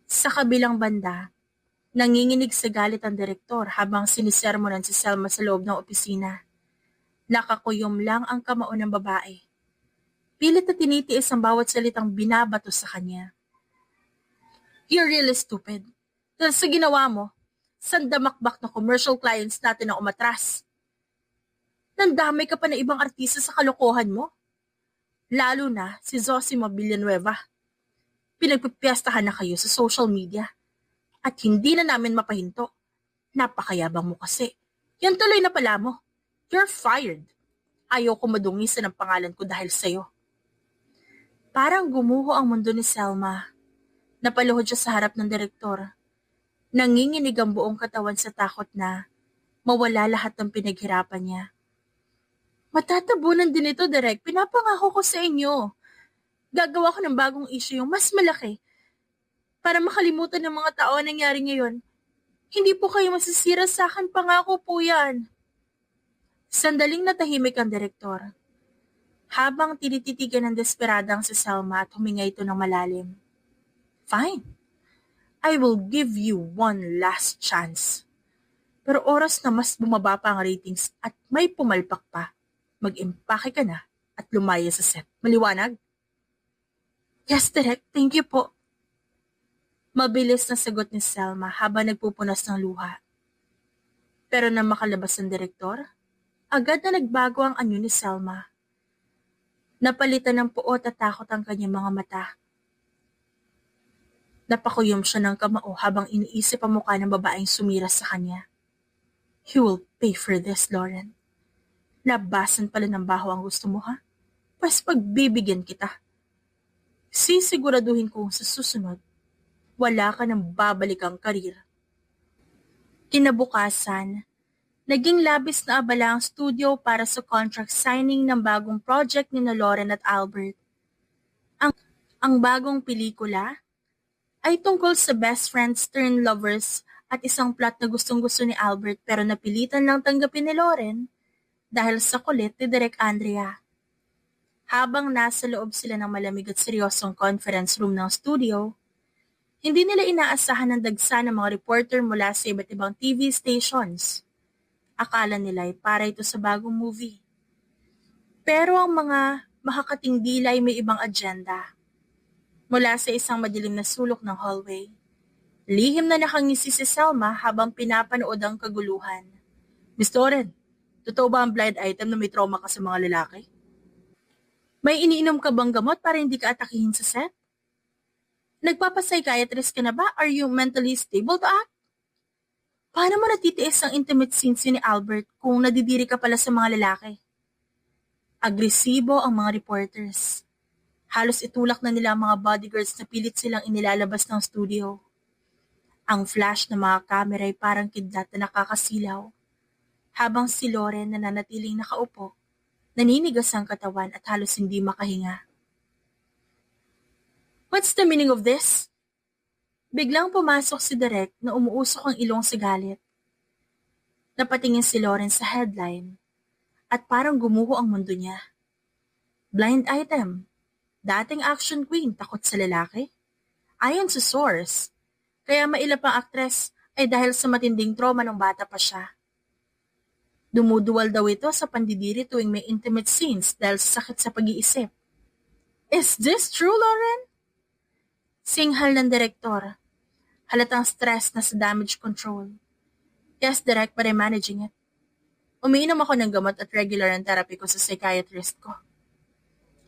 Sa kabilang banda, nanginginig sa galit ang direktor habang sinisermonan si Selma sa loob ng opisina. Nakakuyom lang ang kamao ng babae. Pilit na tinitiis ang bawat salitang binabato sa kanya. You're really stupid. Dahil sa ginawa mo, sandamakbak na commercial clients natin ang umatras. Nandamay ka pa na ibang artista sa kalokohan mo. Lalo na si Zosima Villanueva. Pinagpipiestahan na kayo sa social media. At hindi na namin mapahinto. Napakayabang mo kasi. Yan tuloy na pala mo. You're fired. Ayaw ko madungisan ang pangalan ko dahil sa'yo. Parang gumuho ang mundo ni Selma. Napaluhod siya sa harap ng direktor. Nanginginig ang buong katawan sa takot na mawala lahat ng pinaghirapan niya. Matatabunan din ito, Direk. Pinapangako ko sa inyo. Gagawa ko ng bagong issue yung mas malaki para makalimutan ng mga tao ang nangyari ngayon. Hindi po kayo masisira sa akin, pangako po yan. Sandaling natahimik ang direktor. Habang tinititigan ng desperadang si Selma at huminga ito ng malalim. Fine. I will give you one last chance. Pero oras na mas bumaba pa ang ratings at may pumalpak pa, mag-impake ka na at lumaya sa set. Maliwanag? Yes, Direk. Thank you po. Mabilis na sagot ni Selma habang nagpupunas ng luha. Pero nang makalabas ng direktor, agad na nagbago ang anyo ni Selma. Napalitan ng puot at takot ang kanyang mga mata. Napakuyom siya ng kamao habang iniisip ang mukha ng babaeng sumira sa kanya. You will pay for this, Lauren. Labasan pala ng baho ang gusto mo, ha? Pas pagbibigyan kita. Sisiguraduhin kong sa susunod, wala ka nang babalikang karir. Kinabukasan, naging labis na abala ang studio para sa contract signing ng bagong project ni Lauren at Albert. Ang bagong pelikula ay tungkol sa best friends turned lovers at isang plot na gustong-gusto ni Albert pero napilitan lang tanggapin ni Lauren dahil sa kulit ni Direk Andrea. Habang nasa loob sila ng malamig at seryosong conference room ng studio, hindi nila inaasahan ang dagsa ng mga reporter mula sa iba't ibang TV stations. Akala nila ay para ito sa bagong movie. Pero ang mga makakating dila ay may ibang agenda. Mula sa isang madilim na sulok ng hallway, lihim na nakangisi si Selma habang pinapanood ang kaguluhan. Miss Lauren, totoo ba ang blind item na may trauma ka sa mga lalaki? May iniinom ka bang gamot para hindi ka atakihin sa set? Nagpapapsychiatrist ka na ba? Are you mentally stable to act? Paano mo natitiis ang intimate scenes ni Albert kung nadidiri ka pala sa mga lalaki? Agresibo ang mga reporters. Halos itulak na nila ang mga bodyguards na pilit silang inilalabas ng studio. Ang flash ng mga kamera ay parang kidlat na nakakasilaw. Habang si Lauren nananatiling nakaupo, naninigas ang katawan at halos hindi makahinga. What's the meaning of this? Biglang pumasok si Direk na umuusok ang ilong sa galit. Napatingin si Lauren sa headline at parang gumuho ang mundo niya. Blind item. Dating action queen, takot sa lalaki? Ayon sa source, kaya mailap ang aktres ay dahil sa matinding trauma nung bata pa siya. Dumuduwal daw ito sa pandidiri tuwing may intimate scenes dahil sa sakit sa pag-iisip. Is this true, Lauren? Singhal ng direktor. Halatang stress na sa damage control. Yes, Direk, but I'm managing it. Umiinom ako ng gamot at regular ang therapy ko sa psychiatrist ko.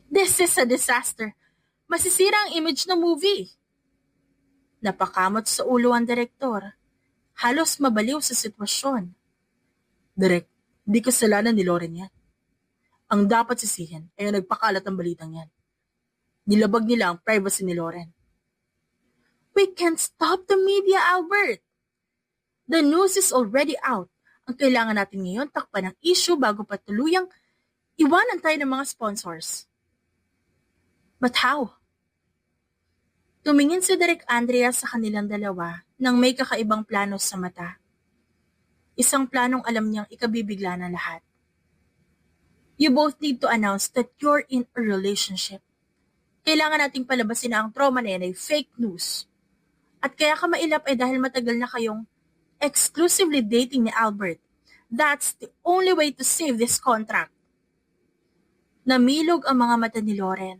This is a disaster. Masisira ang image ng movie. Napakamot sa ulo ang direktor. Halos mabaliw sa sitwasyon. Direk, di kasalanan ni Lauren yan. Ang dapat sisihin ay ang nagpakalat ng balitang yan. Nilabag nila ang privacy ni Lauren. We can't stop the media, Albert. The news is already out. Ang kailangan natin ngayon takpan ng issue bago pa tuluyang iwanan tayo ng mga sponsors. But how? Tumingin si Direk Andrea sa kanilang dalawa nang may kakaibang plano sa mata. Isang planong alam niyang ikabibigla ng lahat. You both need to announce that you're in a relationship. Kailangan nating palabasin na ang trauma na yan ay fake news. At kaya ka mailap ay dahil matagal na kayong exclusively dating ni Albert. That's the only way to save this contract. Namilog ang mga mata ni Lauren.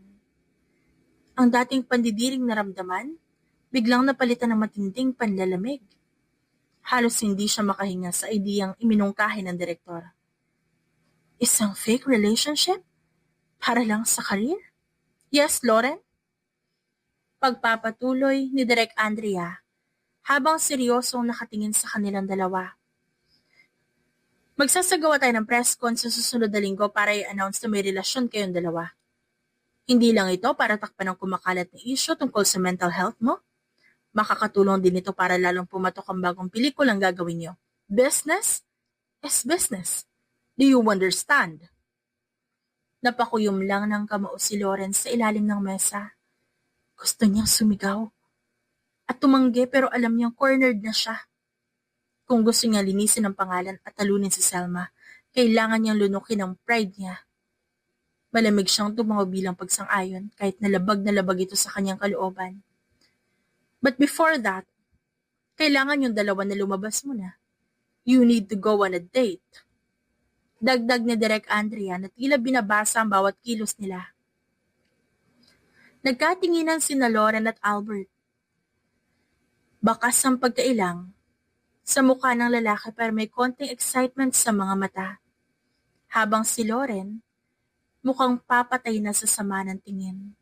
Ang dating pandidiring naramdaman, biglang napalitan ng matinding panlalamig. Halos hindi siya makahinga sa ideyang iminungkahi ng direktor. Isang fake relationship? Para lang sa career? Yes, Lauren? Pagpapatuloy ni Direk Andrea habang seryosong nakatingin sa kanilang dalawa. Magsasagawa tayo ng press con sa susunod na linggo para i-announce na may relasyon kayong dalawa. Hindi lang ito para takpan ng kumakalat na issue tungkol sa mental health mo. Makakatulong din ito para lalong pumatok ang bagong pelikulang gagawin nyo. Business is business. Do you understand? Napakuyom lang ng kamao si Lawrence sa ilalim ng mesa. Gusto niyang sumigaw. At tumanggi pero alam niyang cornered na siya. Kung gusto niya linisin ang pangalan at talunin si Selma, kailangan niyang lunukin ang pride niya. Malamig siyang tumango bilang pagsang-ayon kahit nalabag ito sa kanyang kalooban. But before that, kailangan yung dalawa na lumabas muna. You need to go on a date. Dagdag ni Direk Andrea na tila binabasa ang bawat kilos nila. Nagkatinginan sina Lauren at Albert. Bakas ang pagkailang sa mukha ng lalaki pero may konting excitement sa mga mata. Habang si Lauren, mukhang papatay na sa sama ng tingin.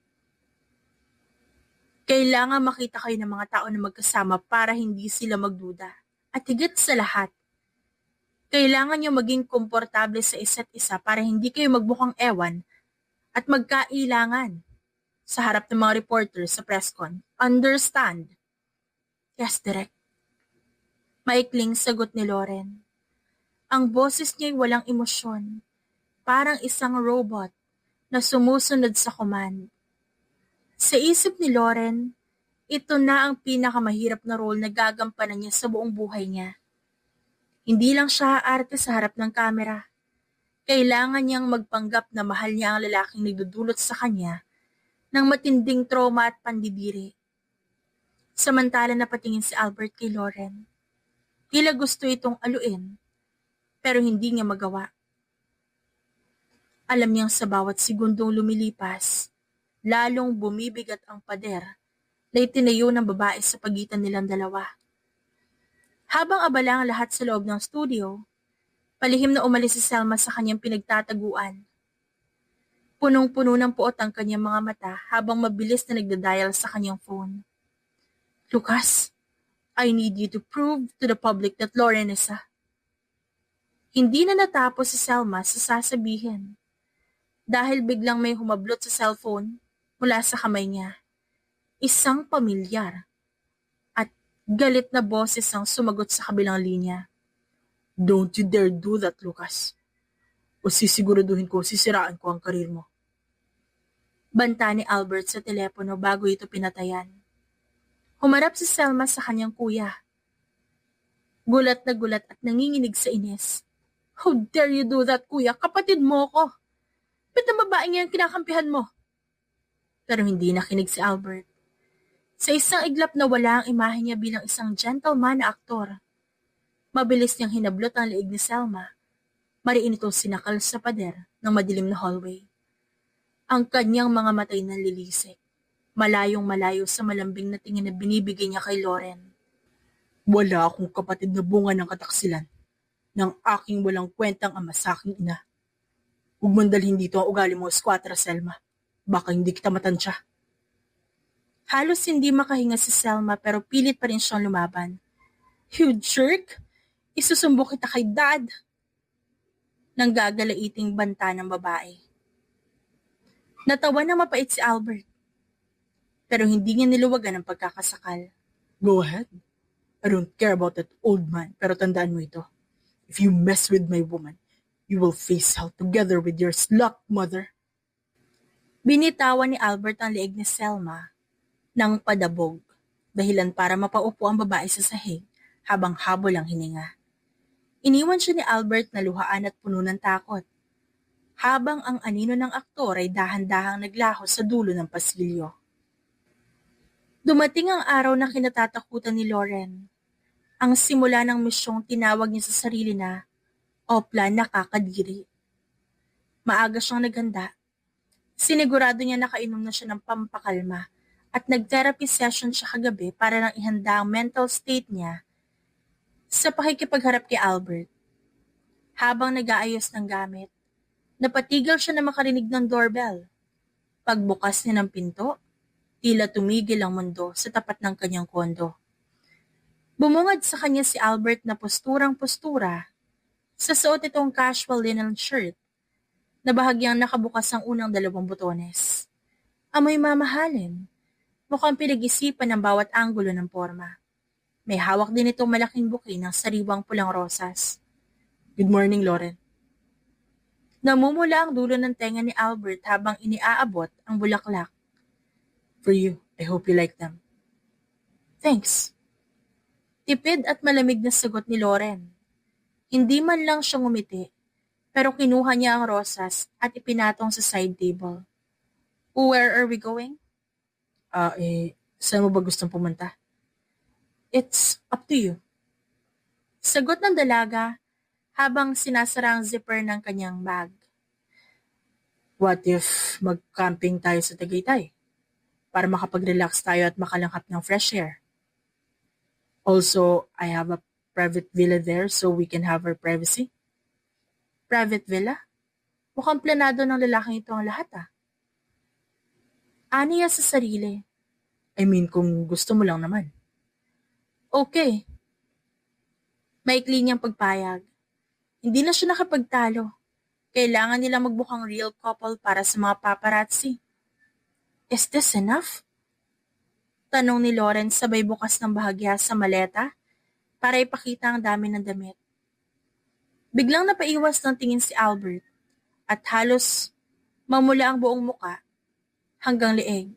Kailangan makita kayo ng mga tao na magkasama para hindi sila magduda. At higit sa lahat, kailangan nyo maging komportable sa isa't isa para hindi kayo magmukhang ewan at magkailangan sa harap ng mga reporters sa press con. Understand? Yes, Direk. Maikling sagot ni Lauren. Ang boses niya'y walang emosyon, parang isang robot na sumusunod sa command. Sa isip ni Lauren, ito na ang pinakamahirap na role na gagampanan niya sa buong buhay niya. Hindi lang siya aarte sa harap ng kamera. Kailangan niyang magpanggap na mahal niya ang lalaking nagdudulot sa kanya ng matinding trauma at pandidiri. Samantala napatingin si Albert kay Lauren. Tila gusto itong aluin, pero hindi niya magawa. Alam niyang sa bawat segundong lumilipas, lalong bumibigat ang pader na itinayo ng babae sa pagitan nilang dalawa. Habang abala ang lahat sa loob ng studio, palihim na umalis si Selma sa kanyang pinagtataguan. Punong-puno ng puot ang kanyang mga mata habang mabilis na nagdadial sa kanyang phone. Lucas, I need you to prove to the public that Lauren is a... Hindi na natapos si Selma sa sasabihin dahil biglang may humablot sa cellphone mula sa kamay niya. Isang pamilyar at galit na boses ang sumagot sa kabilang linya. Don't you dare do that, Lucas. O sisiguraduhin ko sisiraan ko ang karir mo. Banta ni Albert sa telepono bago ito pinatayan. Humarap si Selma sa kanyang kuya. Gulat na gulat at nanginginig sa inis. How dare you do that, kuya? Kapatid mo ko. Ba't ang babae ngayon kinakampihan mo? Pero hindi nakinig si Albert. Sa isang iglap na wala ang imahe niya bilang isang gentleman na aktor. Mabilis niyang hinablot ang liig ni Selma. Mariin itong sinakal sa pader ng madilim na hallway. Ang kanyang mga matay nanlilisik. Malayong malayo sa malambing na tingin na binibigay niya kay Lauren. Wala akong kapatid na bunga ng kataksilan ng aking walang kwentang ama sa aking ina. Huwag mong dalhin dito ang ugali mo, Squatra Selma. Baka hindi kita matansya. Halos hindi makahinga si Selma pero pilit pa rin siyang lumaban. You jerk! Isusumbok kita kay Dad! Nang gagalaiting banta ng babae. Natawa na mapait si Albert. Pero hindi niya niluwagan ang pagkakasakal. Go ahead. I don't care about that old man, pero tandaan mo ito. If you mess with my woman, you will face hell together with your slut mother. Binitawan ni Albert ang leeg ni Selma ng padabog, dahilan para mapaupo ang babae sa sahig habang habol ang hininga. Iniwan siya ni Albert na luhaan at puno ng takot, habang ang anino ng aktor ay dahan-dahang naglaho sa dulo ng pasilyo. Dumating ang araw na kinatatakutan ni Lauren. Ang simula ng misyong tinawag niya sa sarili na Opla Nakakadiri. Maaga siyang naghanda. Sinigurado niya nakainom na siya ng pampakalma at nag-therapy session siya kagabi para nang ihanda ang mental state niya sa pakikipagharap kay Albert. Habang nag-aayos ng gamit, napatigil siya na makarinig ng doorbell. Pagbukas niya ng pinto, tila tumigil ang mundo sa tapat ng kanyang kondo. Bumungad sa kanya si Albert na posturang-postura. Sa suot itong casual linen shirt na bahagyang nakabukas ang unang 2 butones. Amoy mamahalin. Mukhang pinag-isipan ng bawat anggulo ng forma. May hawak din itong malaking buki ng sariwang pulang rosas. Good morning, Lauren. Namumula ang dulo ng tenga ni Albert habang iniaabot ang bulaklak. For you, I hope you like them. Thanks. Tipid at malamig na sagot ni Lauren. Hindi man lang siya ngumiti, pero kinuha niya ang rosas at ipinatong sa side table. Where are we going? Saan mo ba gustong pumunta? It's up to you. Sagot ng dalaga habang sinasara ang zipper ng kanyang bag. What if mag-camping tayo sa Tagaytay? Para makapag-relax tayo at makalanghap ng fresh air. Also, I have a private villa there so we can have our privacy. Private villa? Mukhang planado ng lalaking ito ang lahat Aniya sa sarili. I mean, kung gusto mo lang naman. Okay. Maikli niyang pagpayag. Hindi na siya nakapagtalo. Kailangan nila magbukang real couple para sa mga paparazzi. Is this enough? Tanong ni Lauren sabay bukas ng bahagya sa maleta para ipakita ang dami ng damit. Biglang napaiwas ng tingin si Albert at halos mamula ang buong muka hanggang leeg.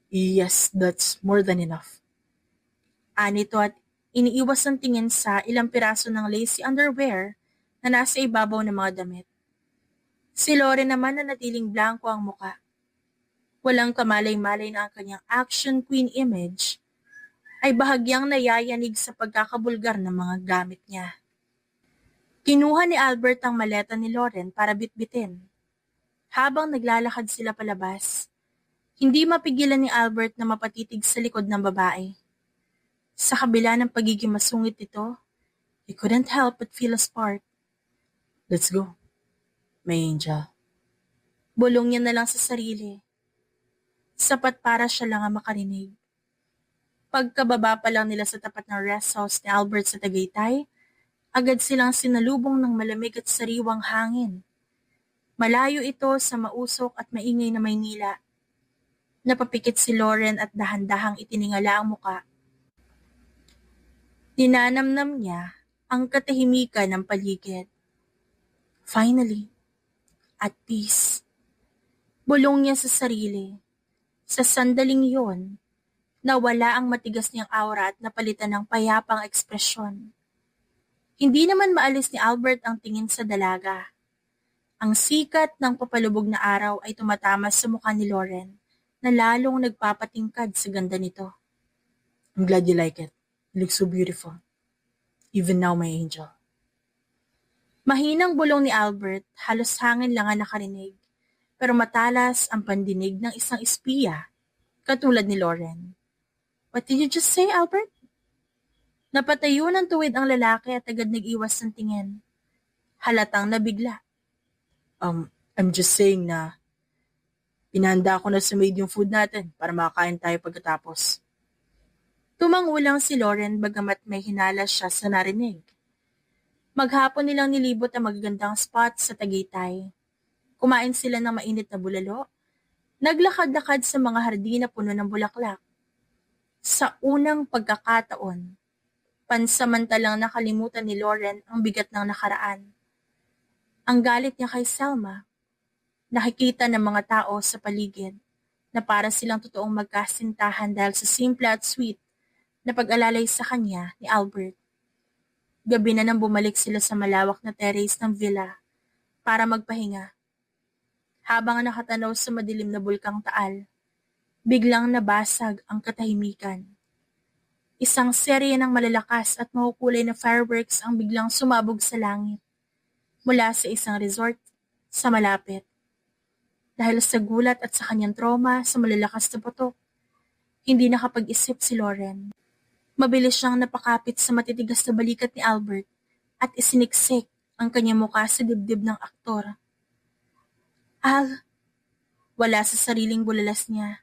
Yes, that's more than enough. Anito at iniiwas ng tingin sa ilang piraso ng lacy underwear na nasa ibabaw ng mga damit. Si Lauren naman na natiling blanco ang muka. Walang kamalay-malay na ang kanyang action queen image ay bahagyang nayayanig sa pagkakabulgar ng mga gamit niya. Kinuha ni Albert ang maleta ni Lauren para bitbitin. Habang naglalakad sila palabas, hindi mapigilan ni Albert na mapatitig sa likod ng babae. Sa kabila ng pagiging masungit nito, he couldn't help but feel a spark. Let's go, my angel. Bulong niya na lang sa sarili. Sapat para siya lang ang makarinig. Pagkababa pa lang nila sa tapat ng rest house ni Albert sa Tagaytay, agad silang sinalubong ng malamig at sariwang hangin. Malayo ito sa mausok at maingay na Maynila. Napapikit si Lauren at dahan-dahang itiningala ang muka. Ninanamnam niya ang katahimikan ng paligid. Finally, at peace. Bulong niya sa sarili. Sa sandaling yon, nawala ang matigas niyang aura at napalitan ng payapang ekspresyon. Hindi naman maalis ni Albert ang tingin sa dalaga. Ang sikat ng papalubog na araw ay tumatama sa mukha ni Lauren na lalong nagpapatingkad sa ganda nito. I'm glad you like it. You look so beautiful. Even now, my angel. Mahinang bulong ni Albert, halos hangin lang ang nakarinig, pero matalas ang pandinig ng isang espiya, katulad ni Lauren. What did you just say, Albert? Napatayo ng tuwid ang lalaki at agad nag-iwas ng tingin. Halatang nabigla. I'm just saying na pinahanda ko na sa maid yung food natin para makakain tayo pagkatapos. Tumangulang si Lauren bagamat may hinala siya sa narinig. Maghapon nilang nilibot ang magagandang spot sa Tagaytay. Kumain sila ng mainit na bulalo. Naglakad-lakad sa mga hardin na puno ng bulaklak. Sa unang pagkakataon, pansamantalang nakalimutan ni Lauren ang bigat ng nakaraan. Ang galit niya kay Selma, nakikita ng mga tao sa paligid na para silang totoong magkasintahan dahil sa simple at sweet na pag-alalay sa kanya ni Albert. Gabi na nang bumalik sila sa malawak na terrace ng villa para magpahinga. Habang nakatanaw sa madilim na bulkang Taal, biglang nabasag ang katahimikan. Isang serye ng malalakas at makukulay na fireworks ang biglang sumabog sa langit mula sa isang resort sa malapit. Dahil sa gulat at sa kanyang trauma sa malalakas na putok, hindi nakapag-isip si Lauren. Mabilis siyang napakapit sa matitigas na balikat ni Albert at isiniksik ang kanyang mukha sa dibdib ng aktor. Al, wala sa sariling bulalas niya.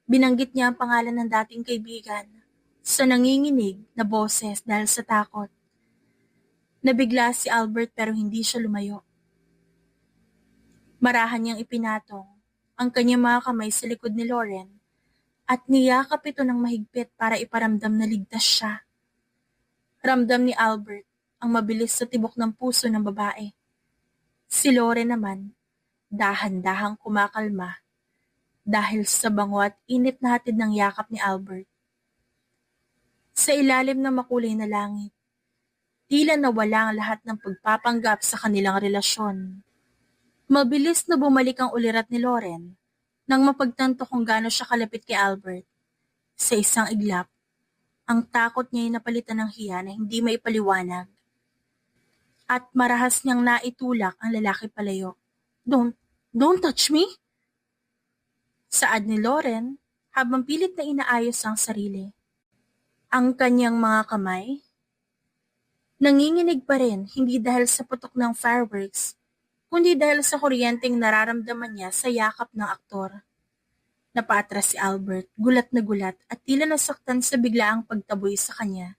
Binanggit niya ang pangalan ng dating kaibigan sa nanginginig na boses dahil sa takot. Nabigla si Albert pero hindi siya lumayo. Marahan niyang ipinatong ang kanyang mga kamay sa likod ni Lauren at niyakap ito ng mahigpit para iparamdam na ligtas siya. Ramdam ni Albert ang mabilis sa tibok ng puso ng babae. Si Lauren naman, dahan-dahang kumakalma dahil sa bango at init na hatid ng yakap ni Albert. Sa ilalim ng makulay na langit, tila nawala ang lahat ng pagpapanggap sa kanilang relasyon. Mabilis na bumalik ang ulirat ni Lauren nang mapagtanto kung gaano siya kalapit kay Albert. Sa isang iglap, ang takot niya ay napalitan ng hiya na hindi maipaliwanag. At marahas niyang naitulak ang lalaki palayo. Don't touch me! Saad ni Lauren habang pilit na inaayos ang sarili. Ang kanyang mga kamay, nanginginig pa rin hindi dahil sa putok ng fireworks, kundi dahil sa kuryenteng nararamdaman niya sa yakap ng aktor. Napaatras si Albert, gulat na gulat at tila nasaktan sa biglaang pagtaboy sa kanya.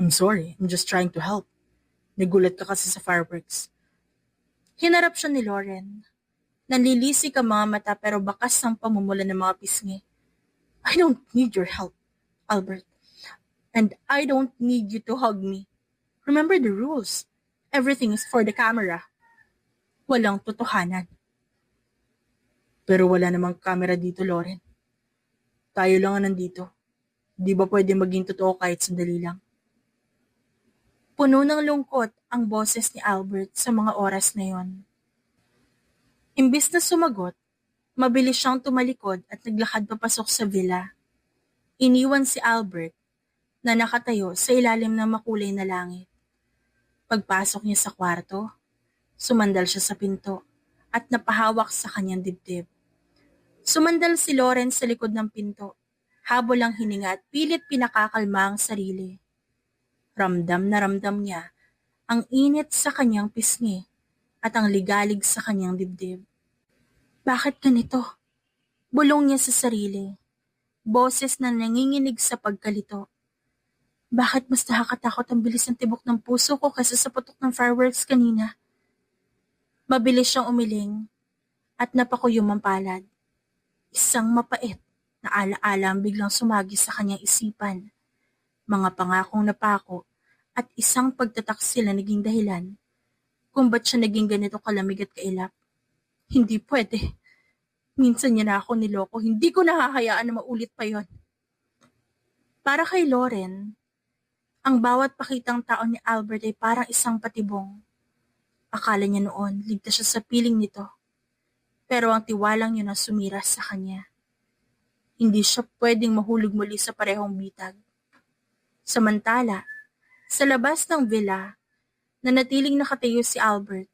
I'm sorry, I'm just trying to help. Nagulat ka kasi sa fireworks. Hinarap siya ni Lauren. Nanlilisik ang mga mata pero bakas ang pamumula ng mga pisngi. I don't need your help, Albert. And I don't need you to hug me. Remember the rules. Everything is for the camera. Walang totohanan. Pero wala namang camera dito, Lauren. Tayo lang ang nandito. Di ba pwede maging totoo kahit sandali lang? Puno ng lungkot ang boses ni Albert sa mga oras na yon. Imbis na sumagot, mabilis siyang tumalikod at naglakad papasok sa villa. Iniwan si Albert na nakatayo sa ilalim ng makulay na langit. Pagpasok niya sa kwarto, sumandal siya sa pinto at napahawak sa kanyang dibdib. Sumandal si Lauren sa likod ng pinto, habol ang hininga at pilit pinakakalma ang sarili. Ramdam na ramdam niya ang init sa kanyang pisngi at ang ligalig sa kanyang dibdib. Bakit ganito? Bulong niya sa sarili. Boses na nanginginig sa pagkalito. Bakit mas nakakatakot ang bilis ng tibok ng puso ko kaysa sa putok ng fireworks kanina? Mabilis siyang umiling at napakuyom ang palad. Isang mapait na alaala ang biglang sumagi sa kanyang isipan. Mga pangakong napako at isang pagtataksil na naging dahilan kung ba't siya naging ganito kalamig at kailap. Hindi pwede. Minsan niya na ako niloko. Hindi ko nahahayaan na maulit pa yon. Para kay Lauren, ang bawat pakitang tao ni Albert ay parang isang patibong. Akala niya noon, ligtas siya sa piling nito. Pero ang tiwalang yun ang sumira sa kanya. Hindi siya pwedeng mahulog muli sa parehong bitag. Samantala, sa labas ng villa, nanatiling nakatayo si Albert.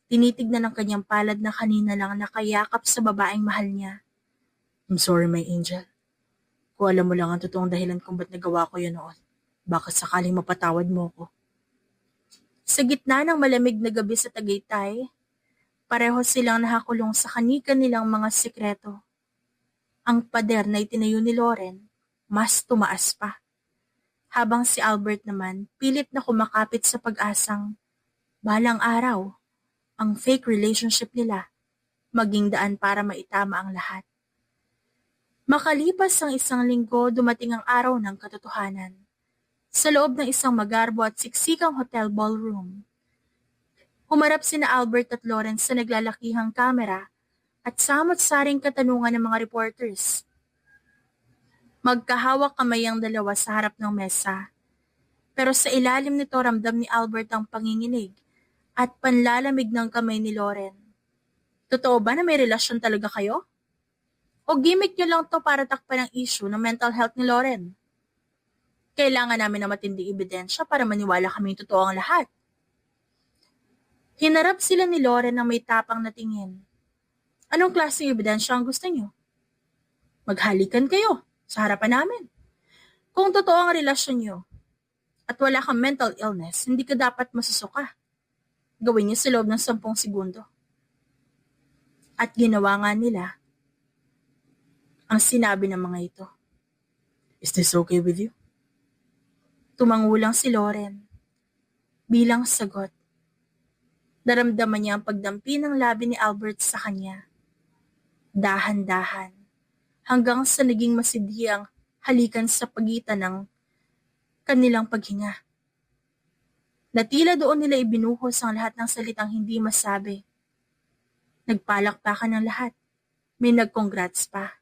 Tinitignan ng kanyang palad na kanina lang nakayakap sa babaeng mahal niya. I'm sorry, my angel. Kung alam mo lang ang totoong dahilan kung ba't nagawa ko yun noon, baka sakaling mapatawad mo ko. Sa gitna ng malamig na gabi sa Tagaytay, pareho silang nakakulong sa kanika nilang mga sekreto. Ang pader na itinayo ni Lauren, mas tumaas pa. Habang si Albert naman, pilit na kumakapit sa pag-asang, balang araw, ang fake relationship nila, maging daan para maitama ang lahat. Makalipas ang isang linggo, dumating ang araw ng katotohanan. Sa loob ng isang magarbo at siksikang hotel ballroom, humarap sina Albert at Lawrence sa naglalakihang kamera at samot-saring katanungan ng mga reporters. Magkahawak kamay ang dalawa sa harap ng mesa, Pero sa ilalim nito ramdam ni Albert ang panginginig at panlalamig ng kamay ni Lauren. Totoo ba na may relasyon talaga kayo? O gimmick nyo lang to para takpan ang issue ng mental health ni Lauren? Kailangan namin ng matinding ebidensya para maniwala kaming totoo ang lahat. Hinarap sila ni Lauren ng may tapang na tingin. Anong klaseng ebidensya ang gusto nyo? Maghalikan kayo sa harapan namin. Kung totoo ang relasyon nyo at wala kang mental illness, hindi ka dapat masusuka. Gawin niyo sa loob ng 10 segundo. At ginawa nga nila ang sinabi ng mga ito. Is this okay with you? Tumangulang si Lauren. Bilang sagot, naramdaman niya ang pagdampi ng labi ni Albert sa kanya. Dahan-dahan, hanggang sa naging masidhiyang halikan sa pagitan ng kanilang paghinga. Na tila doon nila ibinuhos ang lahat ng salitang hindi masabi. Nagpalakpakan ng lahat. May nag-congrats pa.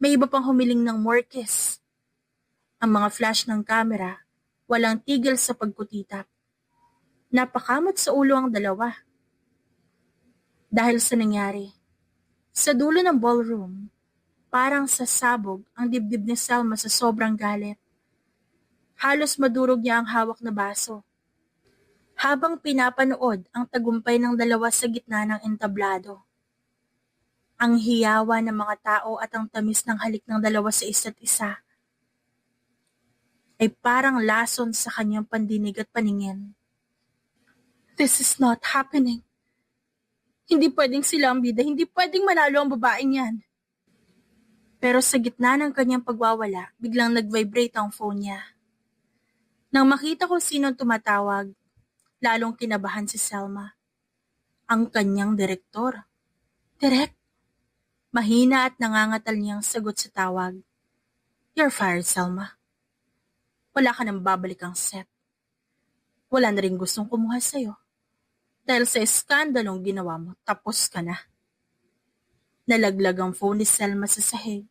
May iba pang humiling ng more kiss. Ang mga flash ng kamera, walang tigil sa pagkutitap. Napakamot sa ulo ang dalawa. Dahil sa nangyari, sa dulo ng ballroom, parang sasabog ang dibdib ni Selma sa sobrang galit. Halos madurog niya ang hawak na baso. Habang pinapanood ang tagumpay ng dalawa sa gitna ng entablado. Ang hiyawa ng mga tao at ang tamis ng halik ng dalawa sa isa't isa ay parang lason sa kanyang pandinig at paningin. This is not happening. Hindi pwedeng sila ang bida, hindi pwedeng manalo ang babaeng yan. Pero sa gitna ng kanyang pagwawala, biglang nag-vibrate ang phone niya. Nang makita kung sinong tumatawag, lalong kinabahan si Selma. Ang kanyang direktor. Direk? Mahina at nangangatal niyang sagot sa tawag. You're fired, Selma. Wala ka nang babalik ang set. Wala na rin gustong kumuha sa'yo. Dahil sa eskandalong ginawa mo, tapos ka na. Nalaglag ang phone ni Selma sa sahig.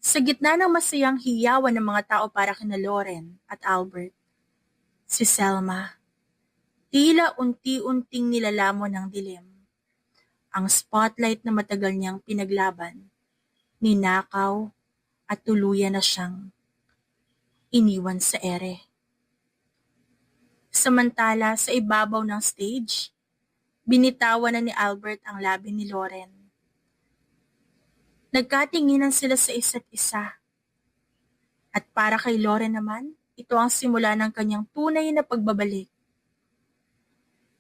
Sa gitna ng masayang hiyawan ng mga tao para kina Lauren at Albert, si Selma, tila unti-unting nilalamon ng dilim. Ang spotlight na matagal niyang pinaglaban, ninakaw at tuluyan na siyang iniwan sa ere. Samantala sa ibabaw ng stage, binitawan na ni Albert ang labi ni Lauren. Nagkatinginan sila sa isa't isa. At para kay Lauren naman, ito ang simula ng kanyang tunay na pagbabalik.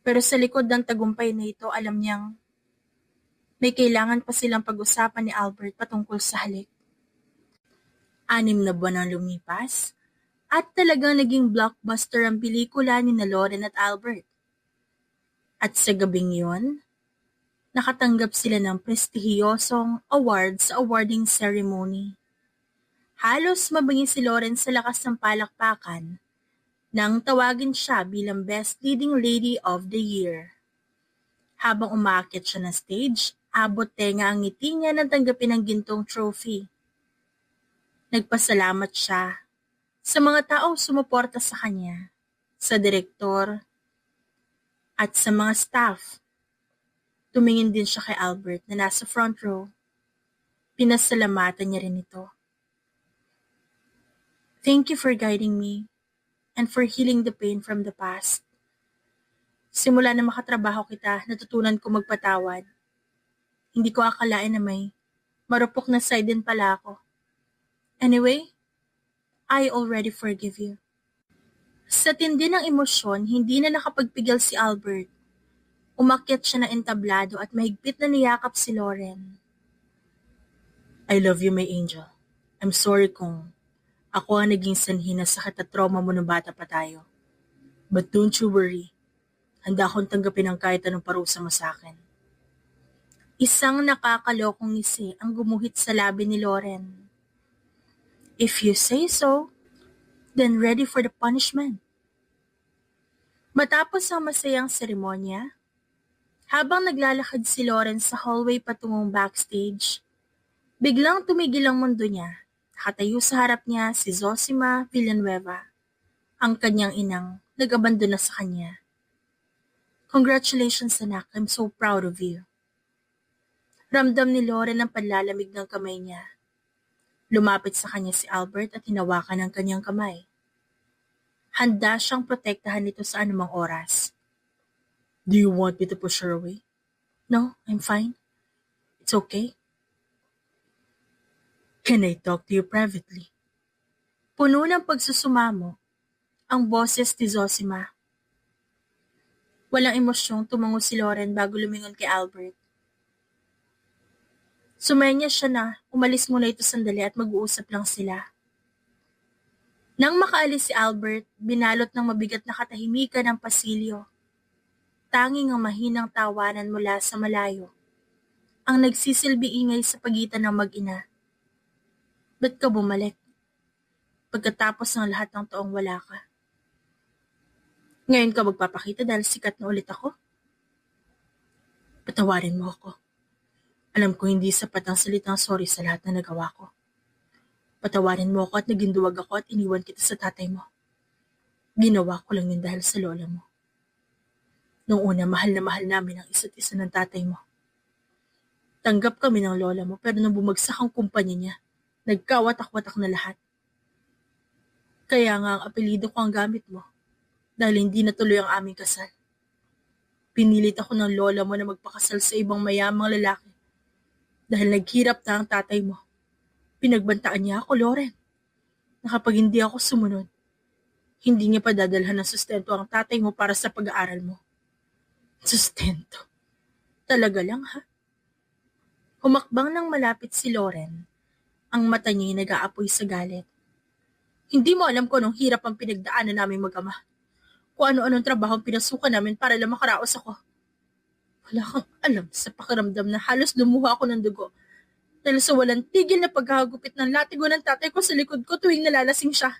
Pero sa likod ng tagumpay na ito, alam niyang may kailangan pa silang pag-usapan ni Albert patungkol sa halik. 6 na buwan ang lumipas at talagang naging blockbuster ang pelikula ni Lauren at Albert. At sa gabing yun, nakatanggap sila ng prestihiyosong award sa awarding ceremony. Halos mabingi si Lauren sa lakas ng palakpakan nang tawagin siya bilang Best Leading Lady of the Year. Habang umaakit siya ng stage, abot tenga ang ngiti niya nang tanggapin ang gintong trophy. Nagpasalamat siya sa mga taong sumuporta sa kanya, sa direktor, at sa mga staff. Tumingin din siya kay Albert na nasa front row. Pinasalamatan niya rin ito. Thank you for guiding me and for healing the pain from the past. Simula na makatrabaho kita, natutunan ko magpatawad. Hindi ko akalain na may marupok na side din pala ako. Anyway, I already forgive you. Sa tindi ng emosyon, hindi na nakapagpigil si Albert. Umakyat siya ng entablado at mahigpit na niyakap si Lauren. I love you, my angel. I'm sorry kung ako ang naging sanhi na sakit at trauma mo nung bata pa tayo. But don't you worry. Handa akong tanggapin ang kahit anong parusa mo sa akin. Isang nakakalokong ngisi ang gumuhit sa labi ni Lauren. If you say so, then ready for the punishment. Matapos ang masayang seremonya, habang naglalakad si Lauren sa hallway patungong backstage, biglang tumigil ang mundo niya. Nakatayo sa harap niya si Zosima Villanueva. Ang kanyang inang nag-abandona sa kanya. Congratulations anak, I'm so proud of you. Ramdam ni Lauren ang panlalamig ng kamay niya. Lumapit sa kanya si Albert at hinawakan ang kanyang kamay. Handa siyang protektahan nito sa anumang oras. Do you want me to push her away? No, I'm fine. It's okay. Can I talk to you privately? Puno ng pagsusumamo ang boses ni Zosima. Walang emosyong tumango si Lauren bago lumingon kay Albert. Sumenya siya na umalis muna ito sandali at mag-uusap lang sila. Nang makaalis si Albert, binalot ng mabigat na katahimikan ng pasilyo. Tanging ang mahinang tawanan mula sa malayo ang nagsisilbi ingay sa pagitan ng mag-ina. Ba't ka bumalik? Pagkatapos ng lahat ng taong wala ka. Ngayon ka magpapakita dahil sikat na ulit ako? Patawarin mo ako. Alam ko hindi sapat ang salitang sorry sa lahat na nagawa ko. Patawarin mo ako at naging duwag ako at iniwan kita sa tatay mo. Ginawa ko lang yun dahil sa lola mo. Noong una, mahal na mahal namin ang isa't isa ng tatay mo. Tanggap kami ng lola mo pero nang bumagsak ang kumpanya niya, nagkawatak-watak na lahat. Kaya nga ang apelido ko ang gamit mo dahil hindi natuloy ang aming kasal. Pinilit ako ng lola mo na magpakasal sa ibang mayamang lalaki dahil naghirap na ang tatay mo. Pinagbantaan niya ako, Lauren, na kapag hindi ako sumunod, hindi niya padadalhan ng sustento ang tatay mo para sa pag-aaral mo. Sustento? Talaga lang ha? Humakbang nang malapit si Lauren. Ang mata niya nag-aapoy sa galit. Hindi mo alam kung anong hirap ang pinagdaanan namin mag-ama. Kung ano-anong trabaho ang pinasukan namin para lang makaraos ako. Wala kang alam sa pakiramdam na halos lumuha ako ng dugo dahil sa walang tigil na paghahagupit ng latigo ng tatay ko sa likod ko tuwing nalalasing siya.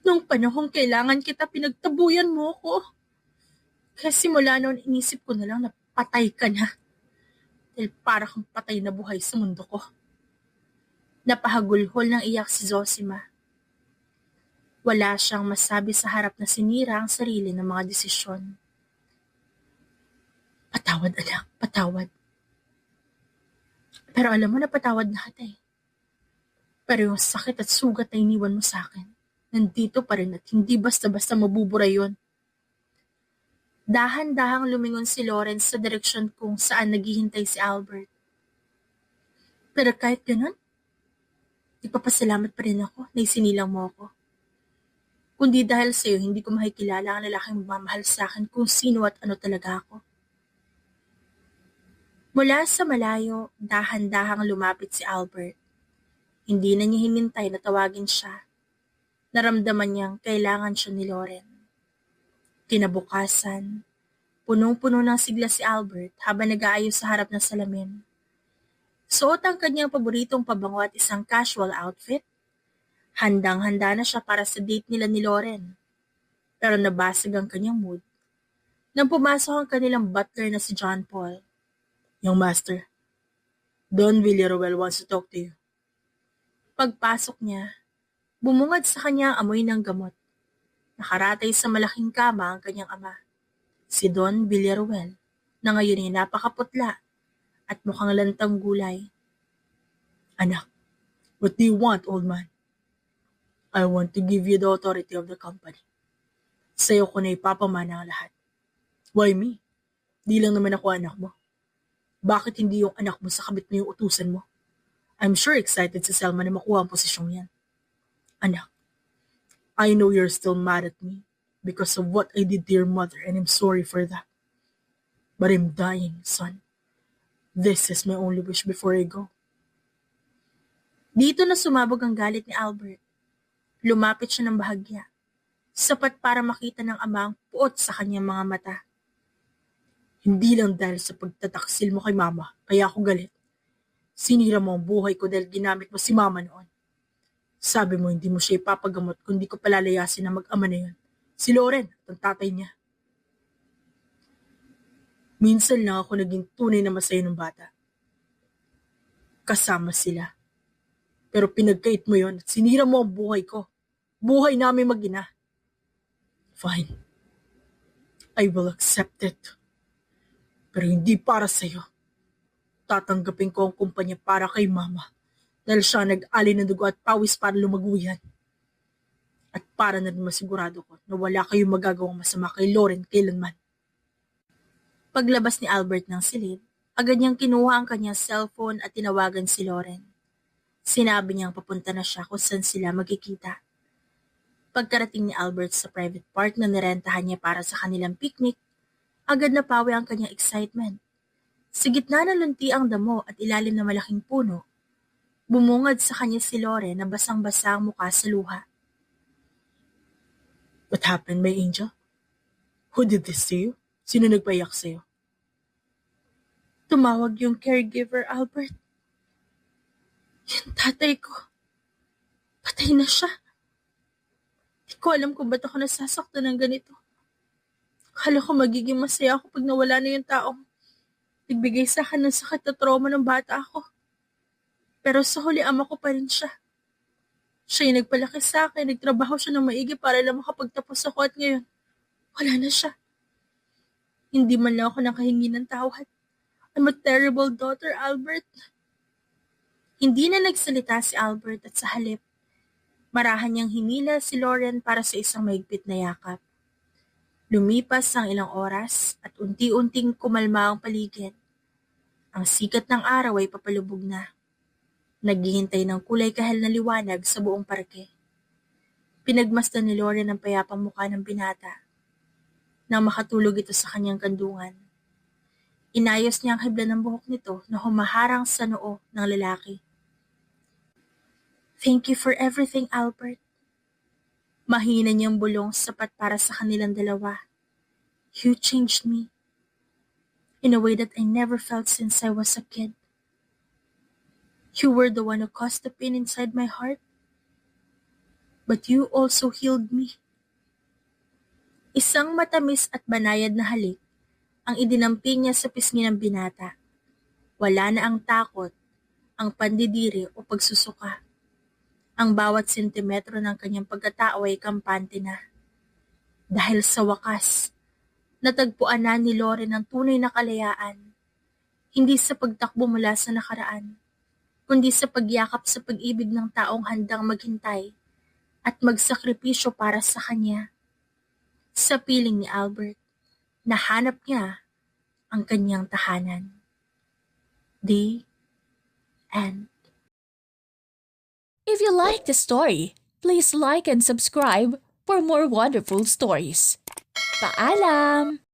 Noong panahong kailangan kita, pinagtabuyan mo ko. Kaya simula noon inisip ko na lang na patay ka na. Dahil para kang patay na buhay sa mundo ko. Napahagulhol ng iyak si Zosima. Wala siyang masabi sa harap na sinira ang sarili ng mga desisyon. Patawad anak, patawad. Pero alam mo na patawad na kita eh. Pero yung sakit at sugat na iniwan mo sa akin, nandito pa rin at hindi basta-basta mabubura yun. Dahan-dahang lumingon si Lawrence sa direksyon kung saan naghihintay si Albert. Pero kahit ganun, ipapasalamat pa rin ako na isinilang mo ako. Kundi dahil sa'yo, hindi ko makikilala ang lalaking magmamahal sa akin kung sino at ano talaga ako. Mula sa malayo, dahan-dahang lumapit si Albert. Hindi na niya hinintay na tawagin siya. Naramdaman niyang kailangan siya ni Lauren. Kinabukasan, punong-puno ng sigla si Albert habang nag-aayos sa harap ng salamin. Suot ang kanyang paboritong pabango at isang casual outfit. Handang-handa na siya para sa date nila ni Lauren. Pero nabasag ang kanyang mood nang pumasok ang kanilang butler na si John Paul. Young master, Don Villaruel wants to talk to you. Pagpasok niya, bumungad sa kanya ang amoy ng gamot. Nakaratay sa malaking kama ang kanyang ama, si Don Villaruel, na ngayon ay napakaputla at mukhang lantang gulay. Anak, what do you want, old man? I want to give you the authority of the company. Sa'yo ko na ipapamana ang lahat. Why me? Di lang naman ako anak mo. Bakit hindi yung anak mo sa kabit mo yung utusan mo? I'm sure excited si Selma na makuha ang posisyong yan. Anak, I know you're still mad at me because of what I did to your mother and I'm sorry for that. But I'm dying, son. This is my only wish before I go. Dito na sumabog ang galit ni Albert. Lumapit siya ng bahagya, sapat para makita ng ama ang puot sa kanyang mga mata. Hindi lang dahil sa pagtataksil mo kay mama, kaya ako galit. Sinira mo ang buhay ko dahil ginamit mo si mama noon. Sabi mo hindi mo siya ipapagamot kundi ko palalayasin na mag-ama na yun. Si Lauren at ang tatay niya. Minsan lang ako naging tunay na masaya ng bata. Kasama sila. Pero pinagkait mo yon at sinira mo ang buhay ko buhay namin mag-ina. Fine. I will accept it. Pero hindi para sa'yo. Tatanggapin ko ang kumpanya para kay mama dahil siya nag-alay ng dugo at pawis para lumago yan. At para na rin masigurado ko na wala kayong magagawang masama kay Lauren kailanman. Paglabas ni Albert ng silid, agad niyang kinuha ang kanyang cellphone at tinawagan si Lauren. Sinabi niyang papunta na siya kung saan sila magkikita. Pagkarating ni Albert sa private park na nirentahan niya para sa kanilang picnic, agad napawi ang kanyang excitement. Sa gitna ng lunti ang damo at ilalim ng malaking puno, bumungad sa kanya si Lauren na basang-basa ang mukha sa luha. What happened, my angel? Who did this to you? Sino nagpayak sa'yo? Tumawag yung caregiver, Albert. Yung tatay ko. Patay na siya. Di ko alam kung ba't ako nasasaktan ng ganito. Akala ko magiging masaya ako pag nawala na yung taong nagbigay sa akin ng sakit at trauma ng bata ako. Pero sa huli ama ko pa rin siya. Siya yung nagpalaki sa akin, nagtrabaho siya ng maigi para lang makapagtapos ako at ngayon, wala na siya. Hindi man lang ako nakahingi ng tawad. I'm a terrible daughter, Albert. Hindi na nagsalita si Albert at sa halip, marahan niyang hinila si Lauren para sa isang mahigpit na yakap. Lumipas ang ilang oras at unti-unting kumalma ang paligid. Ang sikat ng araw ay papalubog na. Naghihintay ng kulay kahel na liwanag sa buong parke. Pinagmasdan ni Lauren ang payapang mukha ng binata. Nang makatulog ito sa kanyang kandungan, inayos niya ang hibla ng buhok nito na humaharang sa noo ng lalaki. Thank you for everything, Albert. Mahina niyang bulong sapat para sa kanilang dalawa. You changed me in a way that I never felt since I was a kid. You were the one who caused the pain inside my heart, but you also healed me. Isang matamis at banayad na halik ang idinampi niya sa pisngi ng binata. Wala na ang takot, ang pandidiri o pagsusuka. Ang bawat sentimetro ng kanyang pagkatao ay kampante na. Dahil sa wakas, natagpuan na ni Lauren ang tunay na kalayaan, hindi sa pagtakbo mula sa nakaraan, kundi sa pagyakap sa pag-ibig ng taong handang maghintay at magsakripisyo para sa kanya. Sa piling ni Albert, nahanap niya ang kanyang tahanan. The end. If you like the story, please like and subscribe for more wonderful stories. Paalam!